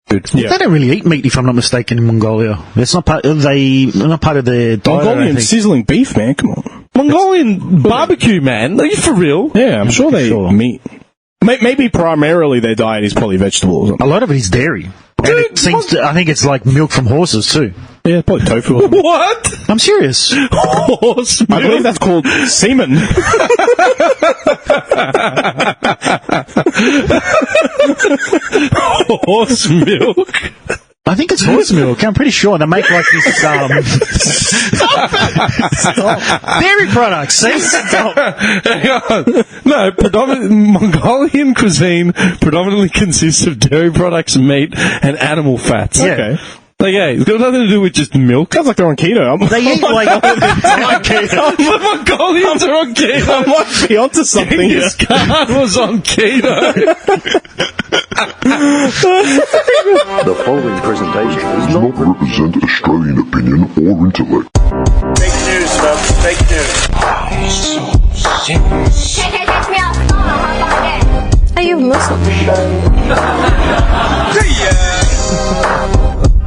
Good. Yeah. They don't really eat meat, if I'm not mistaken, in Mongolia. It's not part. Not part of their diet. Mongolian sizzling beef, man. Come on. Mongolian barbecue, man. Are you for real? Yeah, I'm sure they eat meat. Maybe primarily their diet is probably vegetables. A lot of it is dairy. Dude, and it seems to, I think it's like milk from horses too. Yeah, probably tofu. What? I'm serious. Horse milk? I believe that's called semen. Horse milk. I think it's horse milk. I'm pretty sure they make like this. Dairy products. See? Hang on. No, Mongolian cuisine predominantly consists of dairy products, meat, and animal fats. Yeah. Okay. Like, yeah, it's got nothing to do with just milk. Sounds like they're on keto. They eat like keto. The Mongolians are on keto. I might be onto something. Genghis Khan was on keto. The following presentation does not represent Australian opinion or intellect. Fake news, folks. Fake news. Are you Muslim?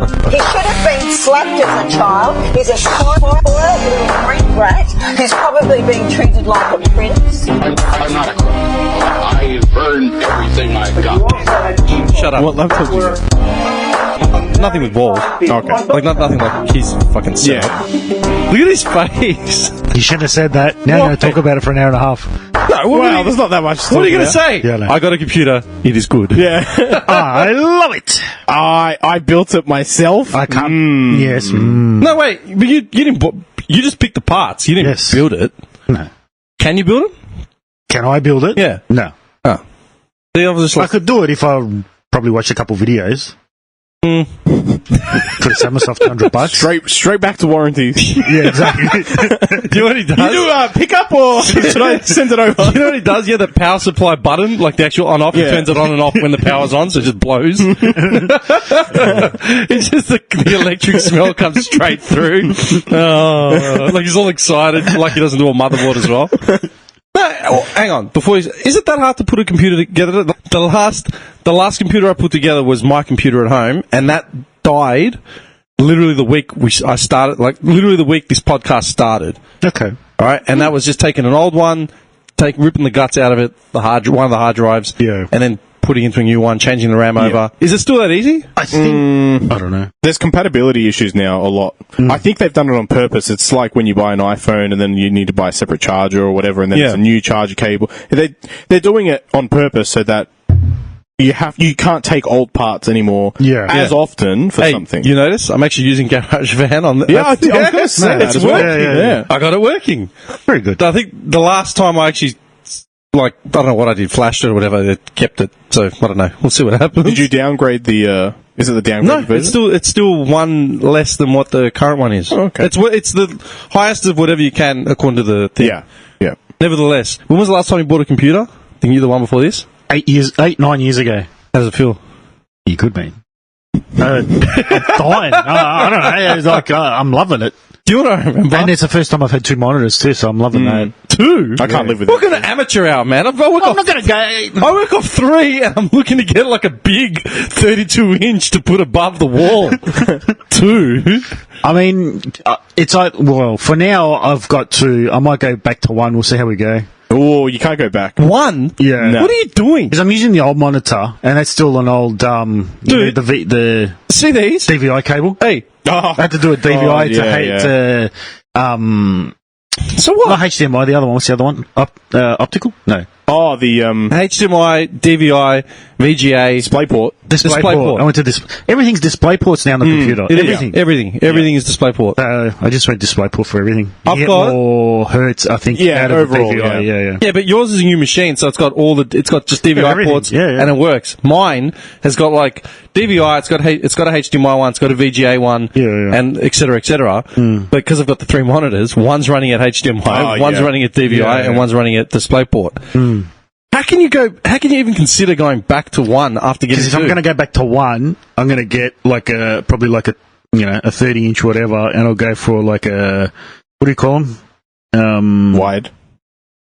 He should have been slapped as a child. He's a spoiled little freak rat who's probably being treated like a prince. I'm not a criminal. I've earned everything I've got. Shut up. What laptop do you got? Nothing with balls. Okay. Like, nothing like he's fucking sad. Yeah. Look at his face. You shouldn't have said that. Now you're going to talk about it for an hour and a half. No, Wow, there's not that much to What are you talk going to say? Yeah, no. I got a computer. It is good. Yeah. I love it. I built it myself. I can't. Yes. No, wait. But you didn't. You just picked the parts. You didn't Yes. build it. No. Can you build it? Can I build it? Yeah. No. Oh. See, I was just I like, could do it if I probably watched a couple videos. Could have saved myself $200. Straight back to warranty. Yeah, exactly. do you know what he does? You do pick up or should I send it over? You know what he does? Yeah, the power supply button, like the actual on-off, he Yeah. turns it on and off when the power's on, so it just blows. It's just the electric smell comes straight through. Oh, like he's all excited, like he doesn't do a motherboard as well. No, hang on. Is it that hard to put a computer together? The last computer I put together was my computer at home, and that died literally the week I started. Like literally the week this podcast started. Okay. All right, and that was just taking an old one, ripping the guts out of it, one of the hard drives, Yeah. and then putting into a new one, changing the RAM over. Is it still that easy? I think. I don't know. There's compatibility issues now a lot. I think they've done it on purpose. It's like when you buy an iPhone and then you need to buy a separate charger or whatever, and then there's a new charger cable. They're doing it on purpose so that you can't take old parts anymore as often for something. You notice? I'm actually using GarageBand on the... Yeah, I was going to say that as well. Yeah. I got it working. Very good. I think the last time I actually... Like, I don't know what I did, flashed it or whatever, it kept it. So, I don't know. We'll see what happens. Did you downgrade the, is it the downgrade version? No, it's still one less than what the current one is. Oh, okay. It's the highest of whatever you can according to the thing. Yeah. Nevertheless, when was the last time you bought a computer? I think you're the one before this? 9 years ago. How does it feel? You could be. I'm dying. I don't know. It's like, I'm loving it. Do you know what I remember? And it's the first time I've had 2 monitors too, so I'm loving that. 2? I can't live with What it. kind of amateur hour, man? I'm not going to go. I work off 3 and I'm looking to get like a big 32-inch to put above the wall. 2? I mean, it's like, well, for now I've got 2. I might go back to 1. We'll see how we go. Oh, you can't go back. 1? Yeah. No. What are you doing? Because I'm using the old monitor, and that's still an old, Dude. the See these? DVI cable. Hey. I had to do a DVI to So what? not HDMI, the other one. What's the other one? Optical? No. Oh, the HDMI, DVI, VGA, DisplayPort. DisplayPort. I went to everything's DisplayPorts now on the computer. Everything is DisplayPort. I just went DisplayPort for everything. I've You get got more hertz, I think. Yeah, out of overall, the DVI. Yeah. Yeah, but yours is a new machine, so it's got just DVI everything. ports, Yeah. and it works. Mine has got like DVI, it's got a HDMI one, it's got a VGA one, and et cetera, et cetera. But because I've got the 3 monitors, one's running at HDMI, one's running at DVI, and one's running at DisplayPort. How can you even consider going back to 1 after getting 2? Because if I'm going to go back to 1, I'm going to get probably like a 30-inch whatever, and I'll go for like a, what do you call them? Wide.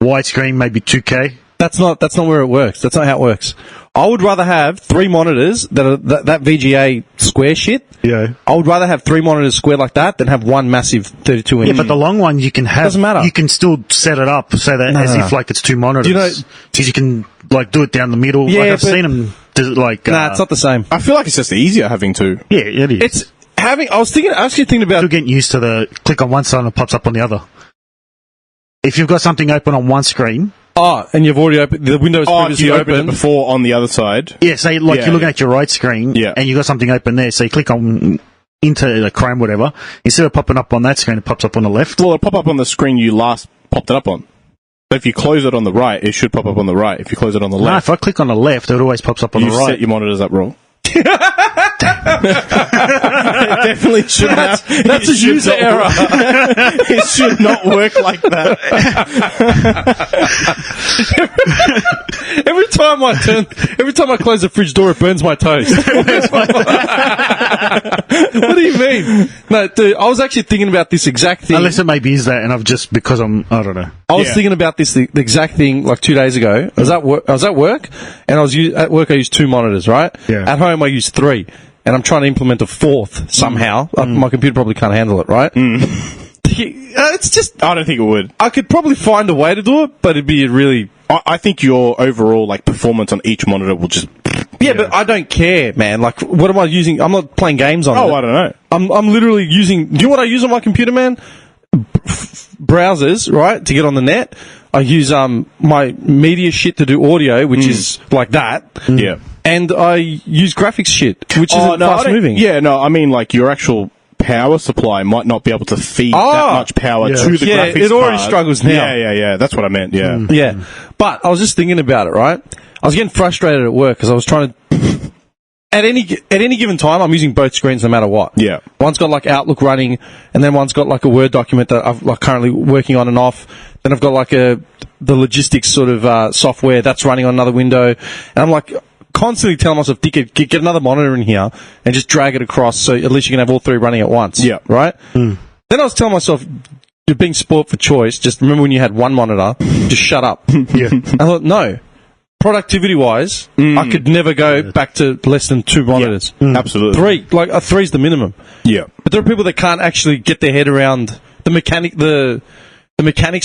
Widescreen, maybe 2K. That's not where it works. That's not how it works. I would rather have 3 monitors that are that VGA square shit. Yeah. I would rather have 3 monitors square like that than have one massive 32 inch. Yeah, but the long one you can have. Doesn't matter. You can still set it up so that if like it's 2 monitors. Do you know? Because you can like do it down the middle. Yeah, like I've seen them. Like Nah, it's not the same. I feel like it's just easier having 2. Yeah, it is. It's having. I was actually thinking about. Still getting used to the click on one side and it pops up on the other. If you've got something open on one screen. Oh, and you've already opened the window is previously you opened open it before on the other side. Yeah, say you're looking at your right screen, and you've got something open there, so you click on into the Chrome, whatever, instead of popping up on that screen, it pops up on the left. Well, it'll pop up on the screen you last popped it up on. So if you close it on the right, it should pop up on the right. If you close it on the No, left... if I click on the left, it always pops up on the You right. set your monitors up wrong. It definitely should have. That's a user error. It should not work like that. Every time I close the fridge door, it burns my toast. What do you mean? No, dude, I was actually thinking about this exact thing. Unless it maybe is that, and I've just, because I don't know. I was thinking about this, the exact thing, like 2 days ago. I was at work, and at work I used 2 monitors, right? Yeah. At home I used 3, and I'm trying to implement a 4th somehow. My computer probably can't handle it, right? It's just... I don't think it would. I could probably find a way to do it, but it'd be really... I think your overall performance on each monitor will just... Yeah, but I don't care, man. Like, what am I using? I'm not playing games on it. Oh, I don't know. I'm literally using... Do you know what I use on my computer, man? Browsers, right, to get on the net. I use my media shit to do audio, which is like that. Yeah. And I use graphics shit, which isn't fast moving. Yeah, no, I mean, your actual power supply might not be able to feed that much power to the graphics it already card. struggles now. Yeah. That's what I meant, yeah. Yeah. But I was just thinking about it, right? I was getting frustrated at work because I was trying to... At any given time, I'm using both screens no matter what. Yeah. One's got Outlook running, and then one's got a Word document that I'm currently working on and off. Then I've got the logistics sort of software that's running on another window, and I'm constantly telling myself, get another monitor in here and just drag it across, so at least you can have all 3 running at once. Yeah. Right. Then I was telling myself, you're being spoilt for choice. Just remember when you had 1 monitor, just shut up. Yeah. I thought no. Productivity-wise, I could never go back to less than 2 monitors. Absolutely. 3, a 3's the minimum. Yeah. But there are people that can't actually get their head around the mechanics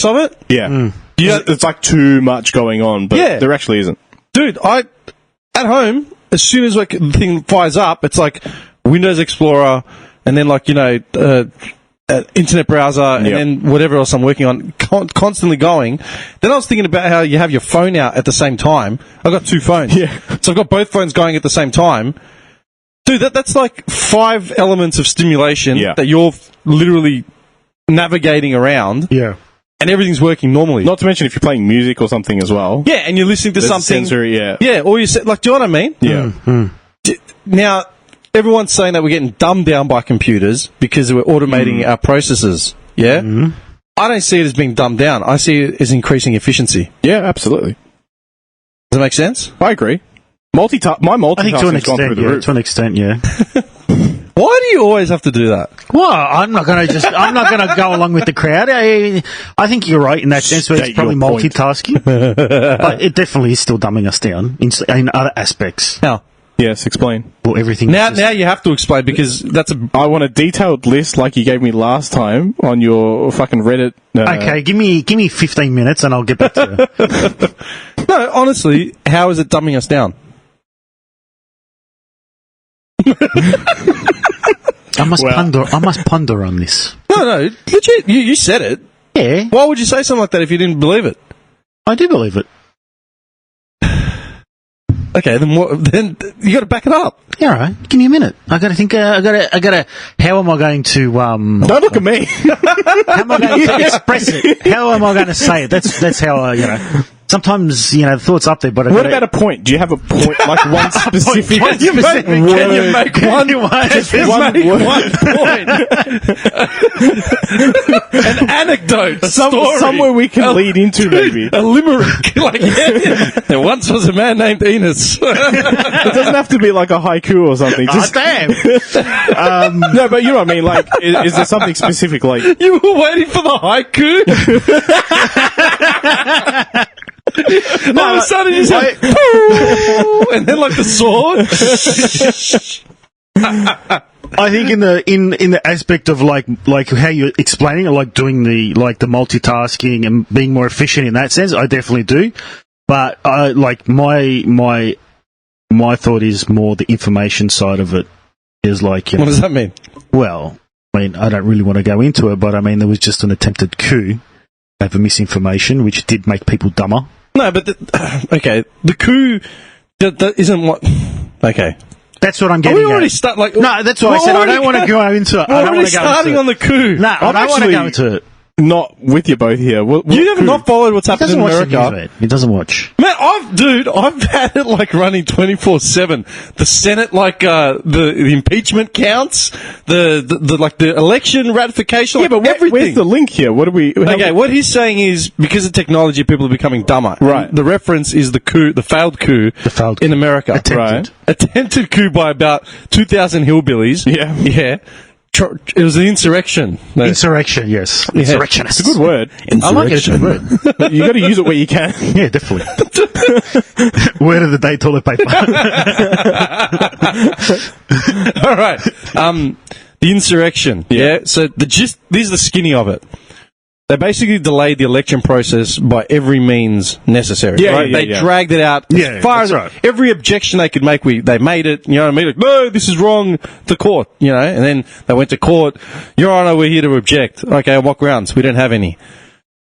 of it. Yeah. It's too much going on, but there actually isn't. Dude, at home, as soon as the thing fires up, it's Windows Explorer, and then internet browser, and then whatever else I'm working on, constantly going. Then I was thinking about how you have your phone out at the same time. I've got 2 phones. Yeah. So I've got both phones going at the same time. Dude, that's 5 elements of stimulation that you're literally navigating around. Yeah. And everything's working normally. Not to mention if you're playing music or something as well. Yeah, and you're listening to There's something. sensory, yeah. Yeah, or you say, do you know what I mean? Yeah. Now, everyone's saying that we're getting dumbed down by computers because we're automating our processes. Yeah? I don't see it as being dumbed down. I see it as increasing efficiency. Yeah, absolutely. Does that make sense? I agree. My multitasking I think to an has gone through extent, the roof. To an extent, yeah. Why do you always have to do that? Well, I'm not going to go along with the crowd. I think you're right in that sense, where it's State probably your point. multitasking. But it definitely is still dumbing us down in other aspects. How? Yes, explain. Well, everything. Now you have to explain because I want a detailed list like you gave me last time on your fucking Reddit. Okay, give me 15 minutes and I'll get back to you. No, honestly, how is it dumbing us down? I must ponder on this. No, legit. You said it. Yeah, Why would you say something like that if you didn't believe it? I do believe it. Okay, then what? Then you got to back it up. Yeah, all right. Give me a minute. I got to think. I got to. How am I going to? Don't look at me. How am I going to express it? How am I going to say it? That's how I. Sometimes the thought's up there, but what about a point? Do you have a point, one specific? Can you make one point? An anecdote, a story, somewhere we can lead into, maybe. A limerick. There once was a man named Enos. It doesn't have to be like a haiku or something. Just, damn. no, but you know what I mean. Is there something specific? You were waiting for the haiku. All of a sudden, he's like, and then like the sword. I think in the aspect of like how you're explaining it, like doing the multitasking and being more efficient in that sense, I definitely do. But my thought is more the information side of it is like, What does that mean? Well, I mean, I don't really want to go into it, but I mean, there was just an attempted coup over misinformation, which did make people dumber. No, but the coup that isn't what. Okay. That's what I'm Are getting we already at. No, that's why I said I don't want to go into it. We're already starting on the coup. No, I don't want to go into it. Not with you both here. You have not followed what's happened in America. Watch the news, he doesn't watch. Man, I've had it like running 24/7. The Senate, like the impeachment counts, the election ratification. Yeah, but everything. where's the link here? What do we? Okay, what he's saying is because of technology, people are becoming dumber. Right. And the reference is the coup, the failed coup in America. Attempted coup by about 2,000 hillbillies. Yeah. It was an insurrection. Insurrection, yes. Yeah. Insurrectionist. It's a good word. I like it. It's a good word. You got to use it where you can. Yeah, definitely. Word of the day, toilet paper. All right. The insurrection. Yeah. So these are the skinny of it. They basically delayed the election process by every means necessary. They dragged it out as far as every objection they could make. They made it. You know what I mean? Like, no, this is wrong. The court. You know, and then they went to court. Your Honour, we're here to object. Okay, on what grounds? We don't have any.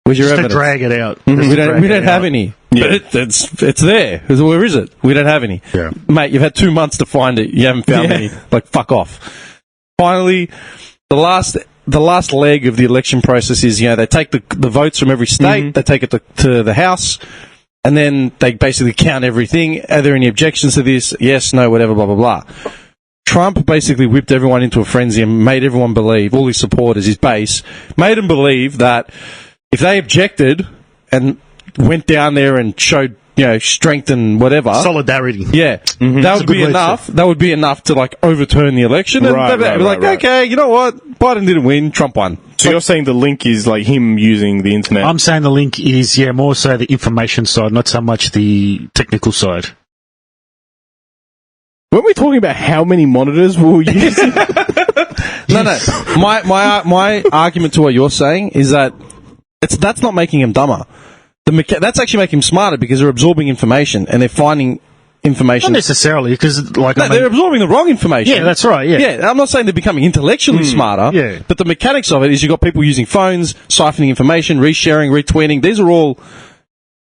Where's your evidence? To drag it out. We don't have any. Yeah. But it's there. Where is it? We don't have any. Yeah. Mate, you've had 2 months to find it. You haven't found any. Like, fuck off. Finally, the last leg of the election process is, they take the votes from every state, they take it to the House, and then they basically count everything. Are there any objections to this? Yes, no, whatever, blah, blah, blah. Trump basically whipped everyone into a frenzy and made everyone believe, all his supporters, his base, made them believe that if they objected and went down there and showed strength and whatever. Solidarity. Yeah. That would be enough. That would be enough to, overturn the election. And they'd be like, okay, you know what? Biden didn't win. Trump won. So you're saying the link is, him using the internet? I'm saying the link is, more so the information side, not so much the technical side. Weren't we talking about how many monitors we'll use? No. My argument to what you're saying is that that's not making him dumber. That's actually making them smarter because they're absorbing information and they're finding information. Not necessarily, because they're absorbing the wrong information. Yeah, that's right. Yeah, I'm not saying they're becoming intellectually smarter. Yeah, but the mechanics of it is you've got people using phones, siphoning information, resharing, retweeting. These are all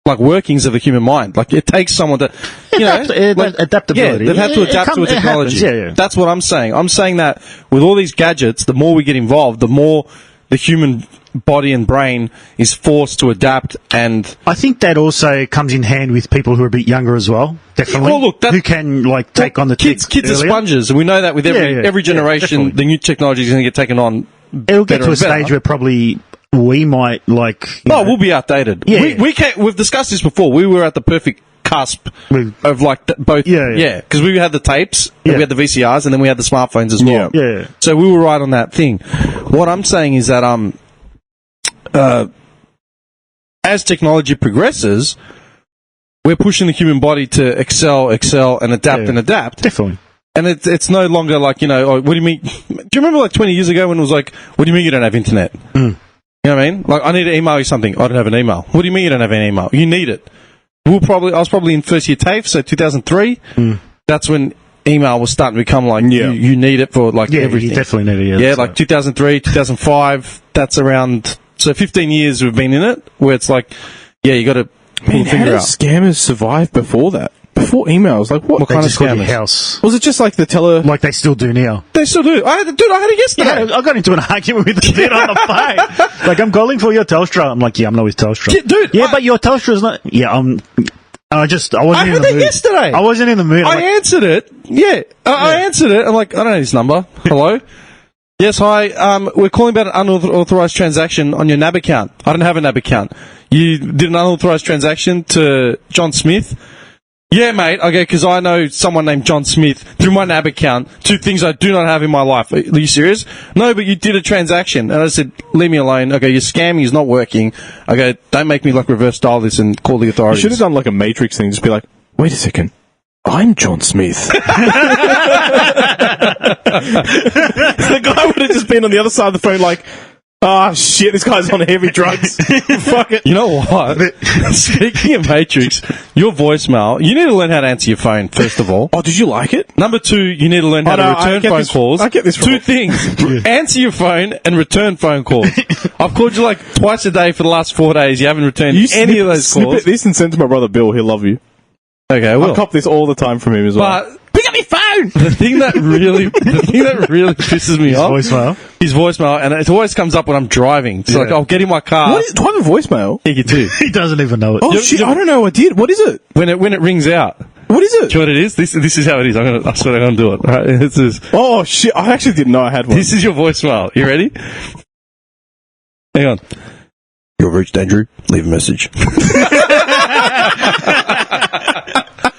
workings of the human mind. It takes someone to adaptability. Yeah, they've had to adapt to a technology. Yeah. That's what I'm saying. I'm saying that with all these gadgets, the more we get involved, the more the human body and brain is forced to adapt, and I think that also comes in hand with people who are a bit younger as well. Definitely, well, look, who can take on the kids. Kids are sponges, and we know that with every generation, the new technology is going to get taken on. It'll get to a stage where probably we might we'll be outdated. Yeah, we can't. We've discussed this before. We were at the perfect cusp of both. Yeah, because we had the tapes, and we had the VCRs, and then we had the smartphones as well. Yeah. So we were right on that thing. What I'm saying is that as technology progresses, we're pushing the human body to excel, and adapt. Definitely. And it's no longer what do you mean? Do you remember 20 years ago when it was what do you mean you don't have internet? You know what I mean? I need to email you something. I don't have an email. What do you mean you don't have an email? You need it. I was probably in first year TAFE, so 2003. That's when email was starting to become you need it for everything. You definitely need it. 2003, 2005. That's around. So 15 years we've been in it, where it's you got to pull the how finger did out. Scammers survive before that? Before emails, what They kind of just got your scammers? house. Was it just the teller? Like they still do now. They still do. I had it yesterday. Yeah, I got into an argument with the dude on the phone. I'm calling for your Telstra. I'm like, I'm not with Telstra. Yeah, dude. But your Telstra's not. Yeah, I wasn't I in had the that mood. yesterday. I wasn't in the mood. I answered it. Yeah. I answered it. I'm like, I don't know this number. Hello? Yes, hi. We're calling about an unauthorized transaction on your NAB account. I don't have a NAB account. You did an unauthorized transaction to John Smith. Yeah, mate. Okay, because I know someone named John Smith through my NAB account. 2 things I do not have in my life. Are you serious? No, but you did a transaction. And I said, leave me alone. Okay, your scamming is not working. Okay, don't make me like reverse dial this and call the You authorities. should have done like a Matrix thing. Just be like, wait a second. I'm John Smith. The guy would have just been on the other side of the phone like, oh shit, this guy's on heavy drugs. Fuck it. You know what? Speaking of Matrix, your voicemail, you need to learn how to answer your phone, first of all. Oh, did you like it? Number 2, you need to learn how to return phone calls. I get this 2 wrong. things. Answer your phone and return phone calls. I've called you like twice a day for the last 4 days. You haven't returned any of those calls. Snippet this and send to my brother Bill. He'll love you. Okay, I will. I cop this all the time from him as well. But pick up your phone! The thing that really pisses me off. Voicemail. His voicemail, and it always comes up when I'm driving. So like, I'll get in my car. What is, do I have a voicemail? Yeah, you do. He doesn't even know it. Oh shit, I don't know. I did. What is it? When it rings out. What is it? Do you know what it is? This is how it is. I swear I'm gonna do it. All right, this is. Oh shit, I actually didn't know I had one. This is your voicemail. You ready? Hang on. You've reached Andrew. Leave a message.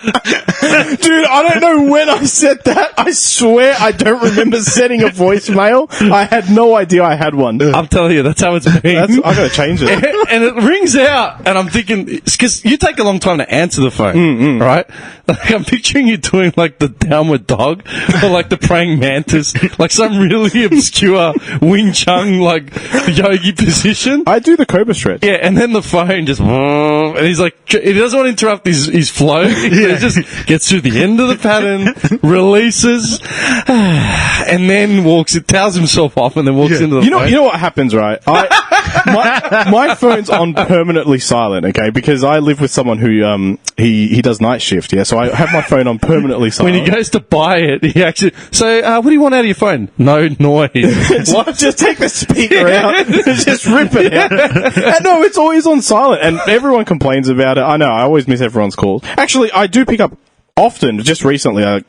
Dude, I don't know when I said that. I swear I don't remember setting a voicemail. I had no idea I had one. I'm telling you, that's how it's been. I gotta change it. And it rings out, and I'm thinking, because you take a long time to answer the phone, right? Like, I'm picturing you doing like the downward dog, or like the praying mantis, like some really obscure Wing Chun like yogi position. I do the Cobra stretch. Yeah, and then the phone just, and he's like, he doesn't want to interrupt his flow. He just gets through the end of the pattern, releases, and then tells himself off, and then walks into the phone. You know what happens, right? My phone's on permanently silent, okay? Because I live with someone who he does night shift, yeah. So I have my phone on permanently silent. When he goes to buy it, he actually. So, what do you want out of your phone? No noise. What? Just take the speaker out and just rip it out. And no, it's always on silent, and everyone complains about it. I know, I always miss everyone's calls. Actually, I do pick up often. Just recently, I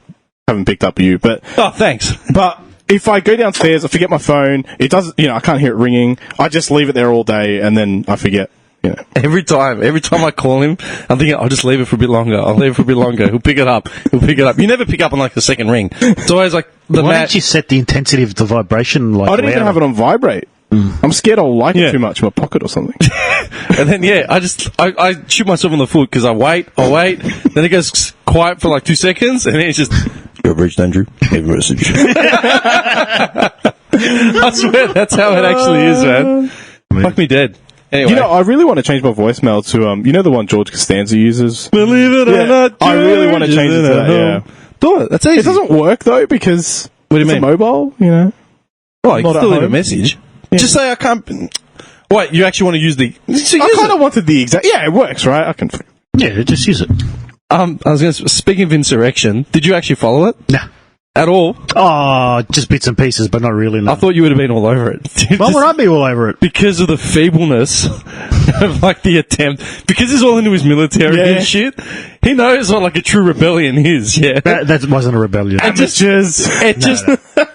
haven't picked up you, but oh, thanks. But if I go downstairs, I forget my phone. It doesn't, I can't hear it ringing. I just leave it there all day, and then I forget. Every time I call him, I'm thinking, I'll just leave it for a bit longer. He'll pick it up. You never pick up on like the second ring. It's always like Why don't you set the intensity of the vibration? Like, I don't even have it on vibrate. I'm scared I'll like it too much in my pocket or something. And then I shoot myself in the foot because I wait, then it goes quiet for like 2 seconds, and then it's just, you've reached Andrew, leave a message. I swear that's how it actually is, man. Fuck me dead. Anyway. I really want to change my voicemail to, the one George Costanza uses? Believe it or not, I really want to change it to that, yeah. Do it, that's easy. It doesn't work, though, because what do you mean? Mobile, Oh, you can still leave a home. message. Yeah. Just say I can't... Wait, you actually want to use the... I kind of wanted the exact... Yeah, it works, right? I can... Yeah, just use it. I was going to... Speaking of insurrection, did you actually follow it? Nah. At all? Oh, just bits and pieces, but not really. No. I thought you would have been all over it. Why would I be all over it? Because of the feebleness of like the attempt. Because he's all into his military and shit. He knows what like a true rebellion is. Yeah, that wasn't a rebellion.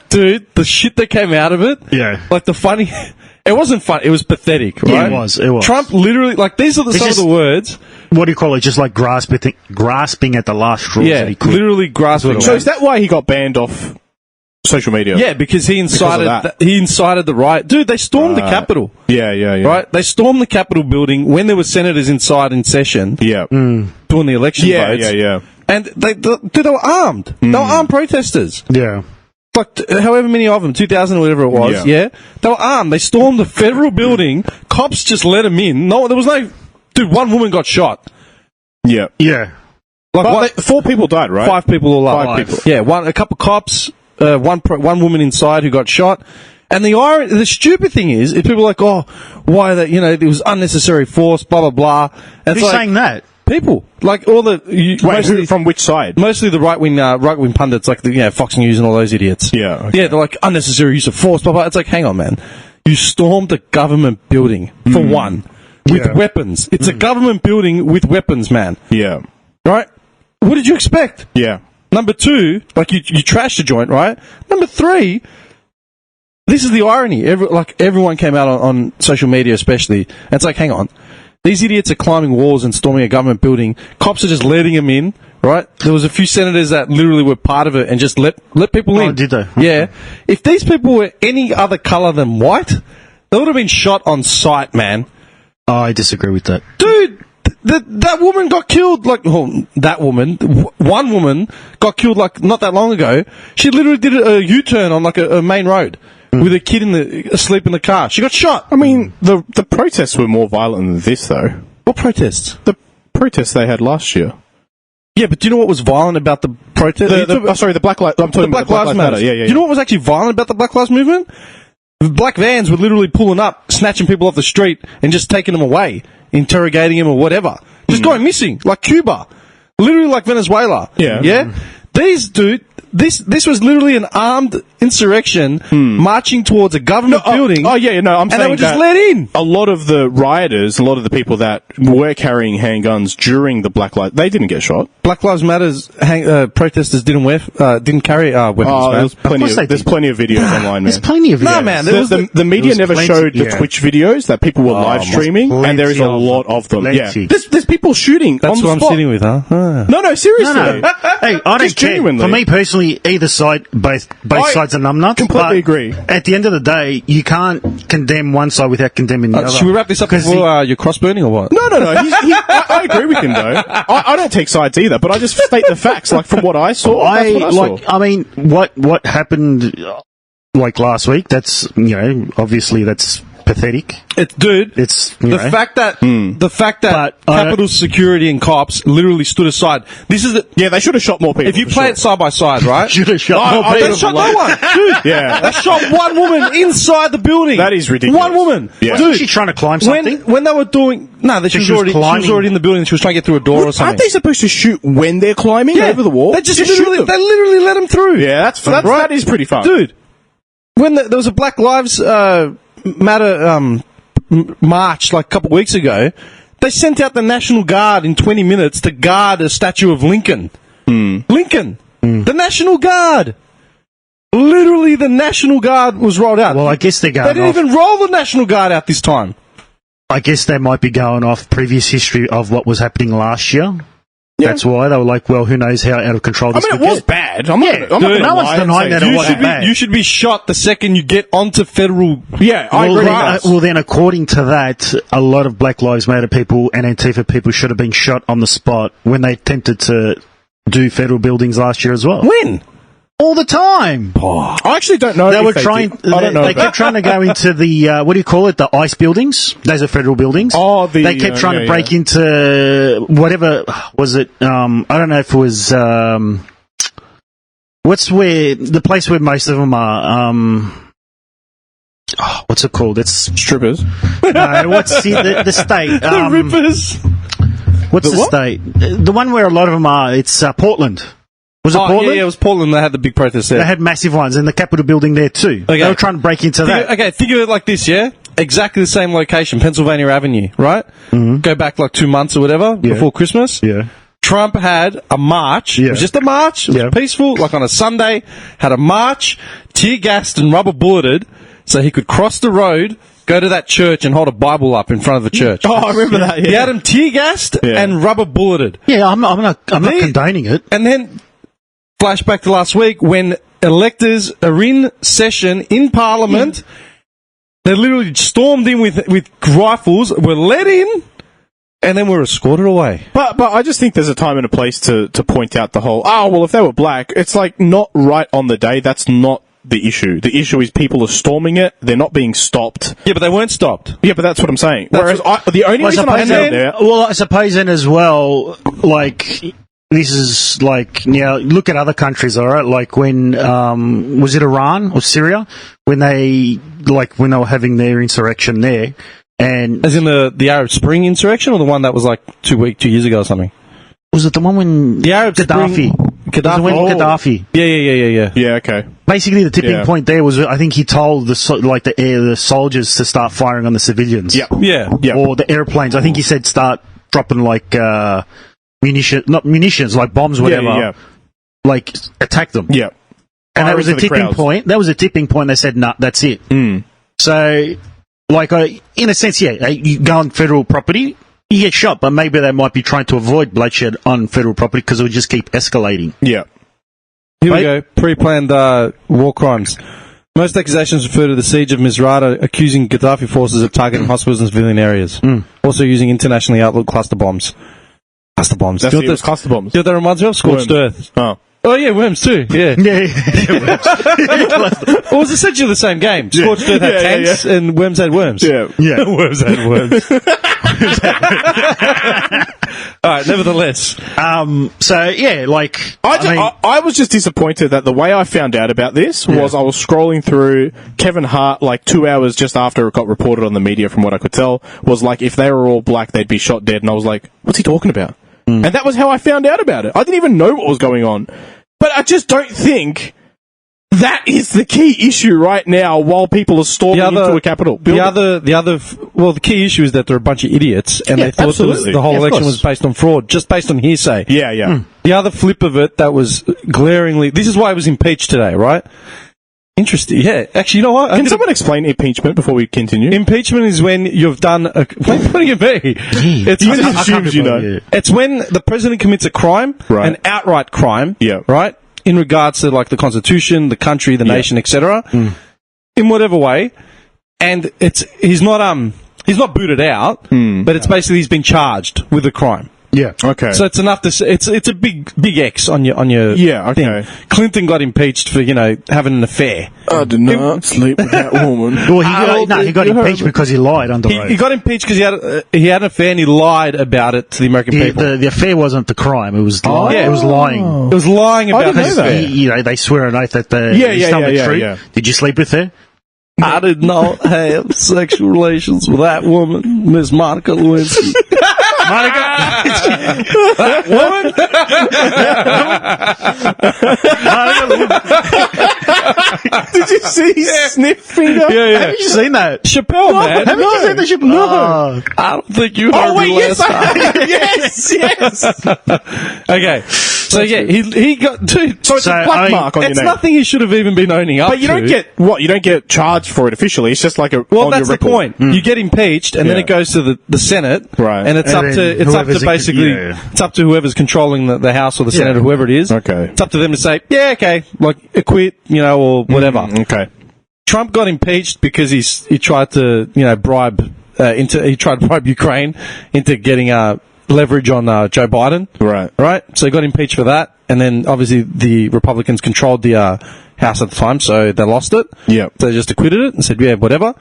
Dude, the shit that came out of it. Yeah, like the funny. It wasn't fun. It was pathetic, right? Yeah, it was. Trump literally, like, these are some of the words. What do you call it? Just like grasping at the last straw. Yeah, that he could. literally grasping. So is that why he got banned off social media? Yeah, because he incited the riot. Dude, they stormed the Capitol. Yeah. Right? They stormed the Capitol building when there were senators inside in session. Yeah. Doing the election votes. Yeah. And they were armed. They were armed protesters. Yeah. Like, however many of them, 2,000 or whatever it was, yeah? They were armed. They stormed the federal building. Cops just let them in. No, there was no... Dude, one woman got shot. Yeah. Yeah. Like 4 people died, right? 5 people all up. 5 people. Yeah, a couple cops, one woman inside who got shot. And the stupid thing is people are like, oh, why that, it was unnecessary force, blah, blah, blah. And who's saying that? People. Like, all the... Wait, from which side? Mostly the right-wing pundits, like the Fox News and all those idiots. Yeah. Okay. Yeah, they're like, unnecessary use of force, blah, blah. It's like, hang on, man. You stormed a government building, for one, with weapons. It's a government building with weapons, man. Yeah. Right? What did you expect? Yeah. Number 2, like, you trashed the joint, right? Number 3... This is the irony. Everyone came out on social media, especially. And it's like, hang on. These idiots are climbing walls and storming a government building. Cops are just letting them in right? There was a few senators that literally were part of it and just let people in. Oh, did they? Yeah. If these people were any other colour than white, they would have been shot on sight, man. Oh, I disagree with that. Dude, that woman got killed, one woman got killed, not that long ago. She literally did a U-turn on, a main road with a kid asleep in the car. She got shot. I mean, the protests were more violent than this, though. What protests? The protests they had last year. Yeah, but do you know what was violent about the protest? The Black Lives... I'm talking about Black Lives Matter. Yeah. You know what was actually violent about the Black Lives movement? The black vans were literally pulling up, snatching people off the street, and just taking them away, interrogating them or whatever. Just going missing, like Cuba. Literally like Venezuela. Yeah. Yeah? This was literally an armed insurrection marching towards a government building. I'm saying and they were just let in. A lot of the rioters, a lot of the people that were carrying handguns during the Black Lives, they didn't get shot. Black Lives Matter's protesters didn't carry weapons. There's plenty of videos online, man. There's plenty of videos. No, man. The media never showed the Twitch videos that people were live streaming, and there is a lot of them. Yeah, there's people shooting. That's on the what spot. I'm sitting with, huh? No, seriously. No. Hey, I don't Just care. genuinely. For me personally, either side, both sides are numbnuts. Completely agree. At the end of the day, you can't condemn one side without condemning the other. Should we wrap this up before you're cross burning or what? No. I agree with him though. I don't take sides either, but I just state the facts. Like from what I saw, that's what I saw. I mean, what happened last week? That's obviously that's pathetic. It's the fact that Capitol Security and cops literally stood aside. This is they should have shot more people. If you play it side by side, right? Should have shot more people. They shot no one, dude. Yeah, they shot one woman inside the building. That is ridiculous. One woman. Yeah. Wasn't she trying to climb something? When they were doing she was already in the building. She was trying to get through a door or something. Aren't they supposed to shoot when they're climbing over the wall? They literally let them through. Yeah, that is pretty fun, dude. When there was a Black Lives Matter march a couple of weeks ago, they sent out the National Guard in 20 minutes to guard a statue of Lincoln. Lincoln. The National Guard. Literally, the National Guard was rolled out. Well, I guess they're going They didn't even roll the National Guard out this time. I guess they might be going off previous history of what was happening last year. Yeah. That's why they were like, well, who knows how out of control this could get. It was bad. I'm not gonna no one's denying that it wasn't bad. You should be shot the second you get onto federal... Yeah, I agree. Well, then, according to that, a lot of Black Lives Matter people and Antifa people should have been shot on the spot when they attempted to do federal buildings last year as well. When? All the time. I actually don't know. They were trying. They kept trying to go into the what do you call it? The ICE buildings. Those are federal buildings. They kept trying to break into whatever was it? I don't know if it was. What's the place where most of them are? What's it called? It's strippers. No, what's the state? The rippers. What's the state? The one where a lot of them are. It's Portland. Was it Portland? Yeah, it was Portland. They had the big protest there. They had massive ones, and the Capitol building there too. Okay. They were trying to break into that. Okay, think of it like this, yeah? Exactly the same location, Pennsylvania Avenue, right? Mm-hmm. Go back 2 months or whatever, before Christmas. Yeah. Trump had a march. Yeah. It was just a march. It was peaceful, on a Sunday. Had a march, tear-gassed and rubber bulleted, so he could cross the road, go to that church and hold a Bible up in front of the church. Oh, I remember that, yeah. He had him tear-gassed and rubber bulleted. Yeah, I'm not condoning it. And then... Flashback to last week when electors are in session in Parliament. They literally stormed in with rifles, were let in, and then were escorted away. But I just think there's a time and a place to point out the whole, if they were black, it's not right on the day. That's not the issue. The issue is people are storming it. They're not being stopped. Yeah, but they weren't stopped. Yeah, but that's what I'm saying. Whereas the only reason I said there... Well, I suppose then as well, this is look at other countries, all right? Like when, was it Iran or Syria? When they were having their insurrection there. And as in the Arab Spring insurrection or the one that was 2 years ago or something? Was it the one when the Arab Gaddafi? Gaddafi. Yeah. Yeah, okay. Basically, the tipping point there was, I think he told the soldiers to start firing on the civilians. Yeah. Or the airplanes. I think he said start dropping not munitions, like bombs, whatever. Yeah. Attack them. Yeah. And that was a tipping point. That was a tipping point. They said, nah, that's it. Mm. So, in a sense, you go on federal property, You get shot, but maybe they might be trying to avoid bloodshed on federal property because it would just keep escalating. Yeah. Here we go. Pre-planned war crimes. Most accusations refer to the siege of Misrata, accusing Gaddafi forces of targeting hospitals and civilian areas. Also using internationally outlawed cluster bombs. Cluster bombs. That's it, cluster bombs. You know what that reminds me of? Scorched Earth. Oh, yeah, Worms too. Yeah. It was essentially the same game. Scorched Earth had tanks and Worms had worms. Yeah. Worms had worms. All right, nevertheless. So, yeah, like... I was just disappointed that the way I found out about this was I was scrolling through Kevin Hart, like 2 hours just after it got reported on the media, from what I could tell, was like, if they were all black, they'd be shot dead. And I was like, what's he talking about? And that was how I found out about it. I didn't even know what was going on. But I just don't think that is the key issue right now while people are storming into a Capitol building. The key issue is that they're a bunch of idiots and they thought the whole election was based on fraud, just based on hearsay. Yeah. The other flip of it that was glaringly, this is why I was impeached today, right? Interesting. Yeah. Actually, you know what? Can someone explain impeachment before we continue? Impeachment is when you've done a... What are you me? It's when just assumes you know. It's when the president commits a crime, an outright crime, right? In regards to like the Constitution, the country, the nation, etc. In whatever way, and he's not booted out, but it's basically he's been charged with a crime. Yeah. Okay. So it's enough to say, it's a big X on your thing. Clinton got impeached for having an affair. I did not sleep with that woman. Well, he got impeached because he lied under oath. He got impeached because he had an affair and he lied about it to the American people. The affair wasn't the crime; it was it was lying. It was lying about his affair. They swear an oath that he's telling the truth. Yeah. Did you sleep with her? I did not have sexual relations with that woman, Miss Monica Lewinsky. That woman? Did you see his sniff finger? Yeah. Haven't you seen that? Chappelle, man. Haven't you seen the Chappelle? No. I don't think you heard me last time. Yes. Okay. So he got dude. So it's a black mark on your name. It's nothing he should have even been owning up to. But you don't get what? You don't get charged for it officially. It's just like a that's the point. You get impeached, and then it goes to the Senate, right? And it's up to whoever's controlling the House or the Senate or whoever it is. Okay. It's up to them to say, like acquit, or whatever. Okay. Trump got impeached because he tried to bribe Ukraine into getting leverage on Joe Biden. Right. So he got impeached for that, and then obviously the Republicans controlled the House at the time, so they lost it. Yeah. So they just acquitted it and said, whatever.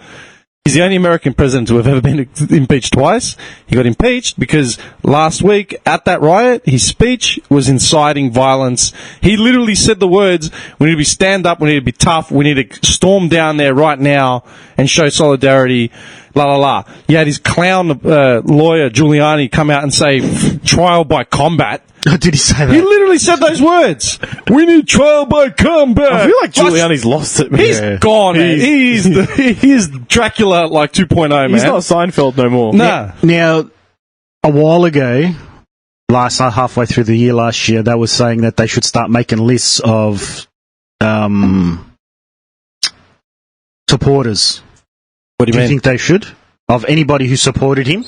He's the only American president to have ever been impeached twice. He got impeached because last week at that riot, his speech was inciting violence. He literally said the words, we need to stand up, we need to be tough, we need to storm down there right now and show solidarity, la la la. He had his clown lawyer, Giuliani, come out and say, trial by combat. Did he say that? He literally said those words. We need trial by combat. I feel like Giuliani's lost it, man. He's gone, man. He's Dracula like 2.0, man. He's not Seinfeld no more. Nah. Now, a while ago, halfway through the year last year, they were saying that they should start making lists of supporters. What do you mean? Think they should? Of anybody who supported him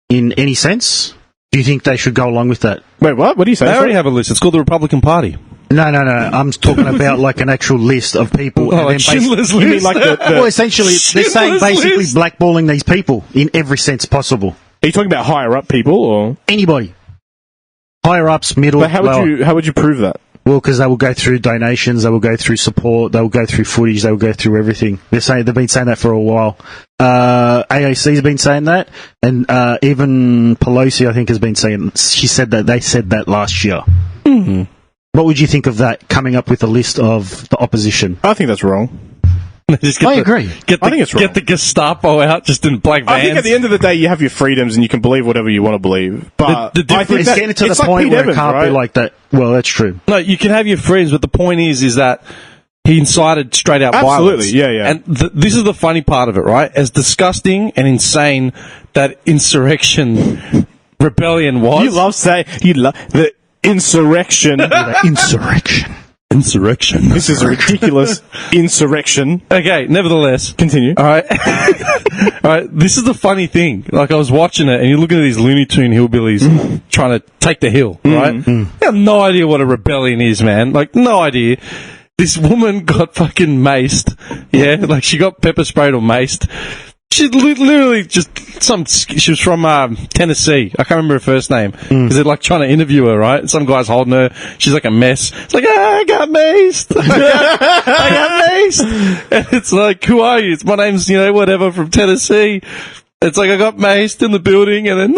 in any sense? Do you think they should go along with that? Wait, what? What do you say? They already have a list. It's called the Republican Party. No. I'm talking about like an actual list of people. Oh, like Schindler's List? You mean like well, essentially, they're saying basically blackballing these people in every sense possible. Are you talking about higher up people or anybody? Higher ups, middle. But how would you prove that? Well, because they will go through donations, they will go through support, they will go through footage, they will go through everything. They've been saying that for a while. AOC's been saying that, and even Pelosi, I think, has been saying. She said that they said that last year. Mm-hmm. What would you think of that? Coming up with a list of the opposition? I think that's wrong. I agree. I think it's wrong. Get the Gestapo out just in black vans. I think at the end of the day, you have your freedoms and you can believe whatever you want to believe. But I think it's getting to the point where it can't be like that. Well, that's true. No, you can have your freedoms, but the point is that he incited straight out violence. Absolutely, yeah. And this is the funny part of it, right? As disgusting and insane that insurrection rebellion was. You love saying the insurrection. Insurrection. Insurrection. This is a ridiculous insurrection. Okay, nevertheless. Continue. All right. All right, this is the funny thing. Like, I was watching it, and you're looking at these Looney Tune hillbillies trying to take the hill, right? They have no idea what a rebellion is, man. Like, no idea. This woman got fucking maced. Yeah, like, she got pepper sprayed or maced. She literally just she was from Tennessee. I can't remember her first name because they're like trying to interview her, right? And some guy's holding her. She's like a mess. It's like, I got maced. I got maced. And it's like, who are you? My name's, whatever, from Tennessee. It's like, I got maced in the building, and then,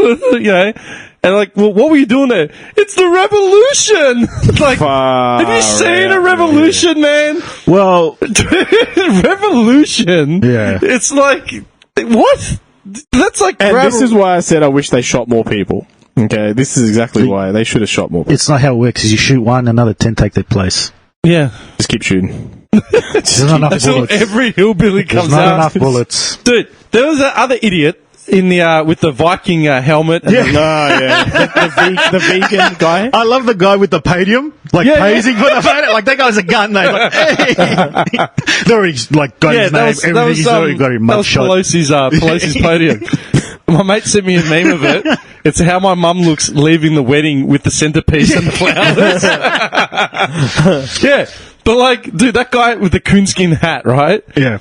and like, well, what were you doing there? It's the revolution. Like, have you seen a revolution, man? Well, revolution. Yeah. It's like, what? That's like, And this is why I said I wish they shot more people. Okay, this is exactly why they should have shot more people. it's not how it works. Is you shoot one, another 10 take their place. yeah. Just keep shooting. There's not enough Until bullets. every hillbilly There's comes not out. enough bullets. Dude, there was that other idiot in the with the Viking helmet. And The vegan guy. I love the guy with the podium, like posing for the photo. Like that guy's a gun. They like, hey. They already like got his name. Everything. He's already got him that was mugshot. Pelosi's podium. My mate sent me a meme of it. It's how my mum looks leaving the wedding with the centerpiece and the flowers. Yeah, but like, dude, that guy with the coonskin hat, right? Yeah.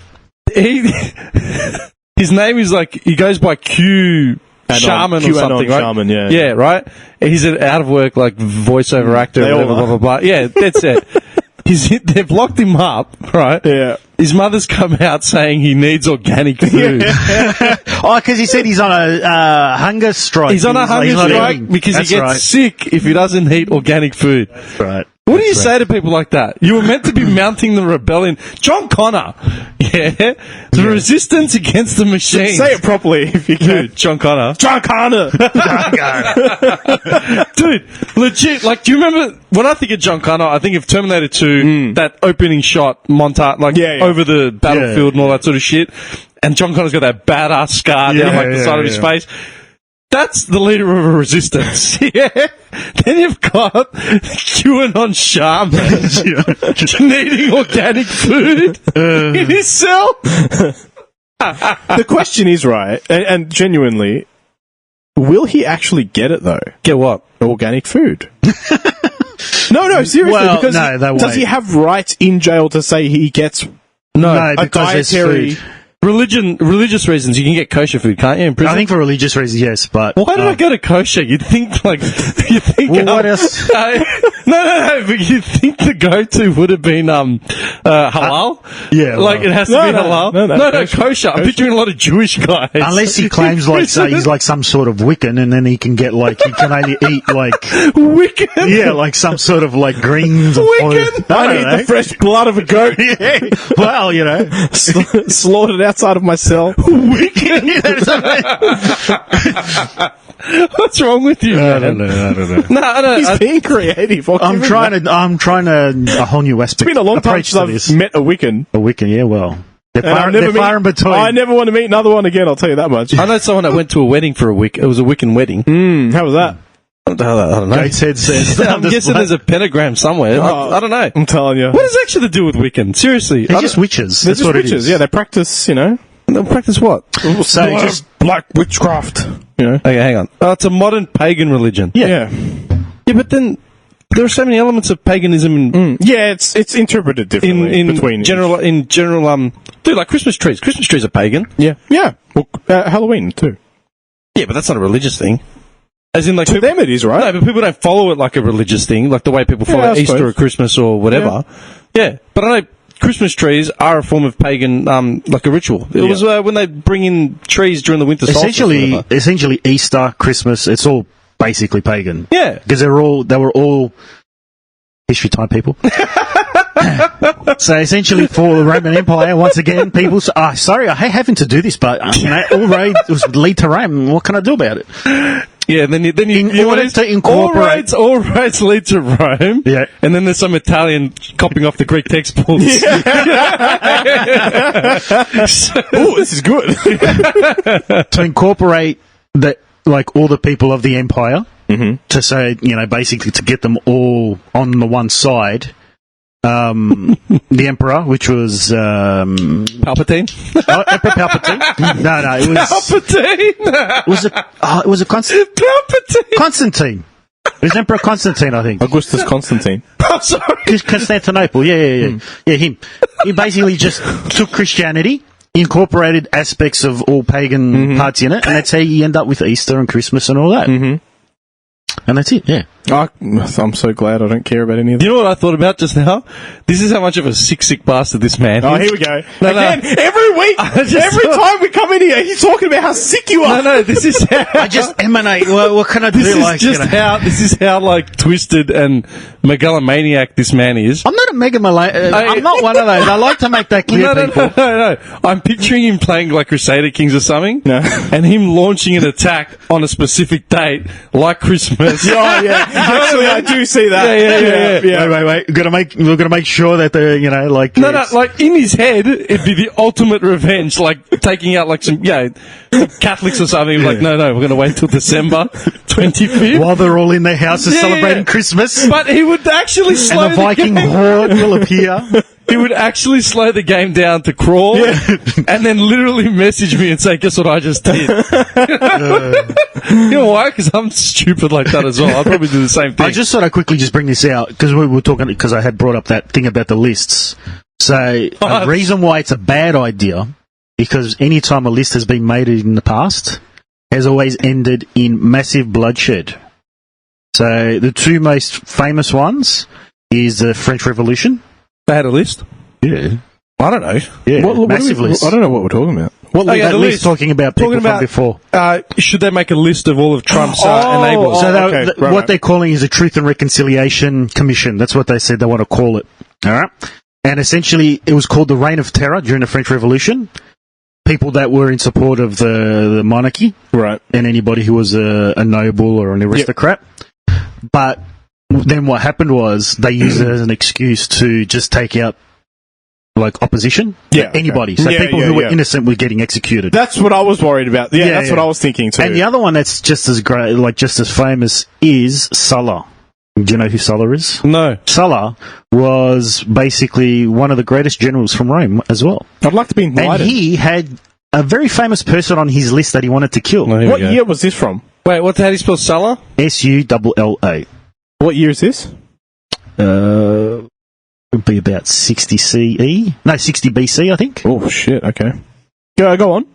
His name is like, he goes by Q Shaman or something, right? Shaman, yeah. Yeah, right? He's an out of work, like, voiceover actor or whatever, blah, blah, blah. Yeah, that's it. They've locked him up, right? Yeah. His mother's come out saying he needs organic food. Oh, because he said he's on a hunger strike. He's on a hunger not strike eating. because That's he gets right. sick if he doesn't eat organic food. Right. What do you say to people like that? You were meant to be mounting the rebellion. John Connor, the resistance against the machine. Say it properly if you can. Dude, John Connor. John Connor. Dude, legit, like, do you remember, when I think of John Connor, I think of Terminator 2, that opening shot montage, like, over the battlefield and all that sort of shit, and John Connor's got that badass scar down, like, the side of his face. That's the leader of a resistance. Yeah. Then you've got QAnon shaman needing organic food in his cell. The question is, right, and genuinely, will he actually get it, though? Get what? Organic food. No, seriously. Well, because no, they does won't. he have rights in jail to say he gets No, a because there's dietary... food. Religious reasons, you can get kosher food, can't you, in prison? I think for religious reasons, yes, but... Why did I go to kosher? You'd think, like... Well, what else? No, but you'd think the go-to would have been, halal? Yeah. Like, it has to be halal? No, kosher. I'm picturing a lot of Jewish guys. Unless he claims, like, say, he's like some sort of Wiccan, and then he can get, like, he can only eat, like... Wiccan? Yeah, like some sort of, like, greens or... Wiccan? I need the fresh blood of a goat. Yeah. Well, you know. Slaughtered outside of my cell. Wiccan? What's wrong with you, man? I don't know. No, I don't. He's being creative. I'm trying to a whole new aspect. It's been a long time approach since to this. I've met a Wiccan. A Wiccan, yeah, well. They're And I've far in between. I never want to meet another one again, I'll tell you that much. I know someone that went to a wedding for a week. It was a Wiccan wedding. How was that? I don't know. Gates head says. I'm guessing there's a pentagram somewhere. I don't know. I'm telling you. What is actually to do with Wiccan? Seriously. They're just witches. They're That's just what witches. it is. Yeah, they practice, you know. They'll practice what? So just Black witchcraft. You know. Okay, hang on. It's a modern pagan religion. Yeah. Yeah, but then there are so many elements of paganism Yeah, it's interpreted differently in between general. Dude, like Christmas trees. Christmas trees are pagan. Yeah. Well, Halloween too. Yeah, but that's not a religious thing. As in, like, To them, it is, right? No, but people don't follow it like a religious thing, like the way people follow I Easter suppose. or Christmas or whatever. Yeah, but I know Christmas trees are a form of pagan, like a ritual. It was when they bring in trees during the winter solstice. essentially Easter, Christmas. It's all basically pagan. Yeah. Because they were all history time people. So essentially, for the Roman Empire, once again, people say, sorry, I hate having to do this, but all roads lead to Rome. What can I do about it? Yeah, then you In order to incorporate... all roads lead to Rome. Yeah. And then there's some Italian copying off the Greek textbooks. Oh, this is good. to incorporate all the people of the empire to say, basically to get them all on the one side, the Emperor, which was Palpatine? Emperor Palpatine. No, it was Palpatine! it was a Palpatine! Constantine. It was Emperor Constantine, I think. Augustus Constantine. I'm sorry. Constantinople. Yeah, him. He basically just took Christianity, incorporated aspects of all pagan parts in it, and that's how you end up with Easter and Christmas and all that. Mm-hmm. And that's it, yeah. I'm so glad I don't care about any of that. You know what I thought about just now? This is how much of a sick bastard this man is. Oh, here we go. No, Again, every week, every time we come in here, he's talking about how sick you are. No, this is how... I just emanate. What can I do? This is how, like, twisted and megalomaniac this man is. I'm not a mega Malay. I'm not one of those. I like to make that clear, people. No. I'm picturing him playing like Crusader Kings or something, and him launching an attack on a specific date, like Christmas. Oh, yeah. Actually, I do see that. Yeah. Wait. We're gonna make sure that they're, like... No, like, in his head, it'd be the ultimate revenge, like, taking out, like, some Catholics or something, like, no, we're gonna wait till December 25th. While they're all in their houses celebrating Christmas. But he would actually slow and the Viking horde will appear. He would actually slow the game down to crawl, and then literally message me and say, guess what I just did? You know why? Because I'm stupid like that as well. I'd probably do the same thing. I just thought I'd quickly just bring this out, because we were talking, because I had brought up that thing about the lists. So, a reason why it's a bad idea, because any time a list has been made in the past, has always ended in massive bloodshed. So, the two most famous ones is the French Revolution. They had a list? Yeah. I don't know. Yeah, What massive list. I don't know what we're talking about. What the list talking about people from before? Should they make a list of all of Trump's enablers? So what they're calling is a Truth and Reconciliation Commission. That's what they said they want to call it. All right? And essentially, it was called the Reign of Terror during the French Revolution. People that were in support of the monarchy. Right. And anybody who was a noble or an aristocrat. Yep. But then what happened was they used it as an excuse to just take out, like, opposition. Yeah. Anybody. So people who were innocent were getting executed. That's what I was worried about. Yeah, that's what I was thinking too. And the other one that's just as great, like just as famous, is Sulla. Do you know who Sulla is? No. Sulla was basically one of the greatest generals from Rome as well. I'd like to be enlightened. And he had a very famous person on his list that he wanted to kill. What year was this from? Wait, how do you spell Sulla? Sulla. What year is this? Would be about 60 CE. No, 60 BC, I think. Oh, shit, okay. Go on.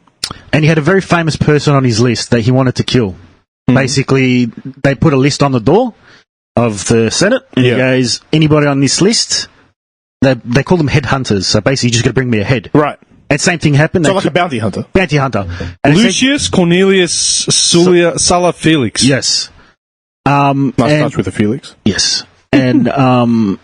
And he had a very famous person on his list that he wanted to kill. Mm-hmm. Basically, they put a list on the door of the Senate, and he goes, anybody on this list, they call them headhunters, so basically you just got to bring me a head. Right. And same thing happened. So like a bounty hunter. Bounty hunter. And Lucius Cornelius Sulla Felix. Yes. Nice touch with a Felix. Yes. And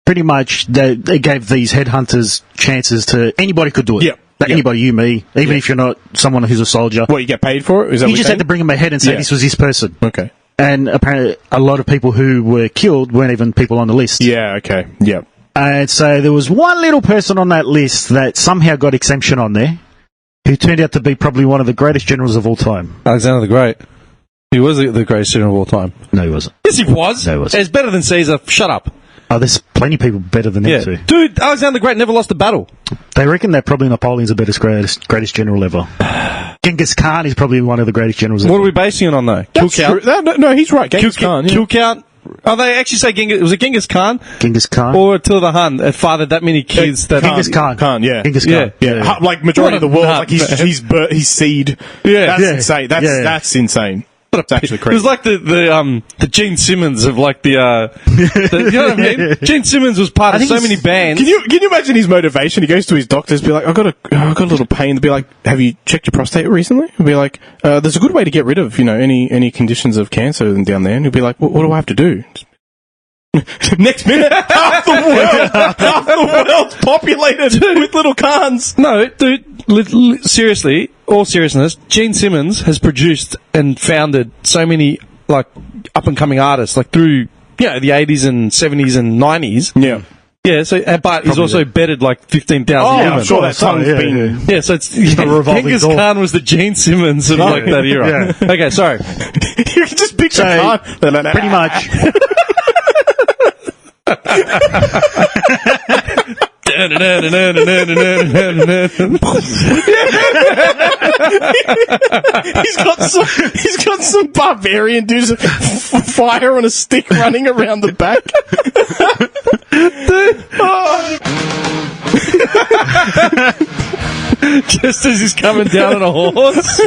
pretty much they gave these headhunters chances to... Anybody could do it. Yeah. Anybody, you, me, even if you're not someone who's a soldier. What, you get paid for it? Is that you just had to bring him a head and say this was his person. Okay. And apparently a lot of people who were killed weren't even people on the list. Yeah, okay. Yeah. And so there was one little person on that list that somehow got exemption on there, who turned out to be probably one of the greatest generals of all time. Alexander the Great. He was the greatest general of all time. No, he wasn't. Yes, he was. No, he wasn't. He's better than Caesar. Shut up. Oh, there's plenty of people better than him too. Dude, Alexander the Great never lost a battle. They reckon that probably Napoleon's the greatest general ever. Genghis Khan is probably one of the greatest generals ever. What are we basing it on, though? Kill count? No, he's right. Genghis Khan. Kill count. Oh, they actually say was it Genghis Khan? Genghis Khan. Or Attila the Hun that fathered that many kids? Genghis Khan. Genghis Khan. Yeah. Like majority of the world, like his seed. Yeah. That's insane. That's insane. It's actually crazy. It was like the Gene Simmons of like the you know what I mean? Gene Simmons was part of so many bands. Can you imagine his motivation? He goes to his doctors, be like, I've got a little pain. They'll be like, have you checked your prostate recently? He'll be like, there's a good way to get rid of, any conditions of cancer down there. And he'll be like, what do I have to do? Next minute, half the world's populated with little Khans. No, dude, seriously, all seriousness, Gene Simmons has produced and founded so many, like, up-and-coming artists, like, through, the 80s and 70s and 90s. Yeah. Yeah, so, but he's also betted, like, 15,000 women. I'm sure that song's been... Yeah, so it's... Genghis Khan was the Gene Simmons of, like, that era. Yeah. Okay, sorry. You can just picture Khan. Pretty much... He's got some barbarian dudes with fire on a stick running around the back. Just as he's coming down on a horse.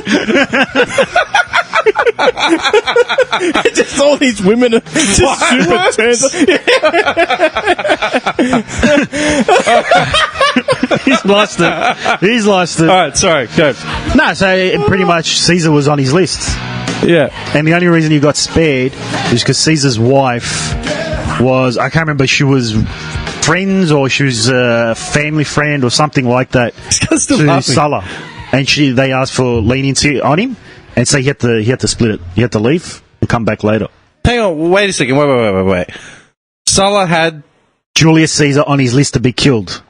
Just all these women are just super turned. He's lost it. He's lost it. All right, sorry, go. No, so pretty much Caesar was on his list. Yeah. And the only reason he got spared is because Caesar's wife was, I can't remember, she was friends or she was a family friend or something like that to Sulla. And they asked for leniency on him. And so he had to split it. He had to leave and come back later. Hang on, wait a second. Wait. Sulla had... Julius Caesar on his list to be killed.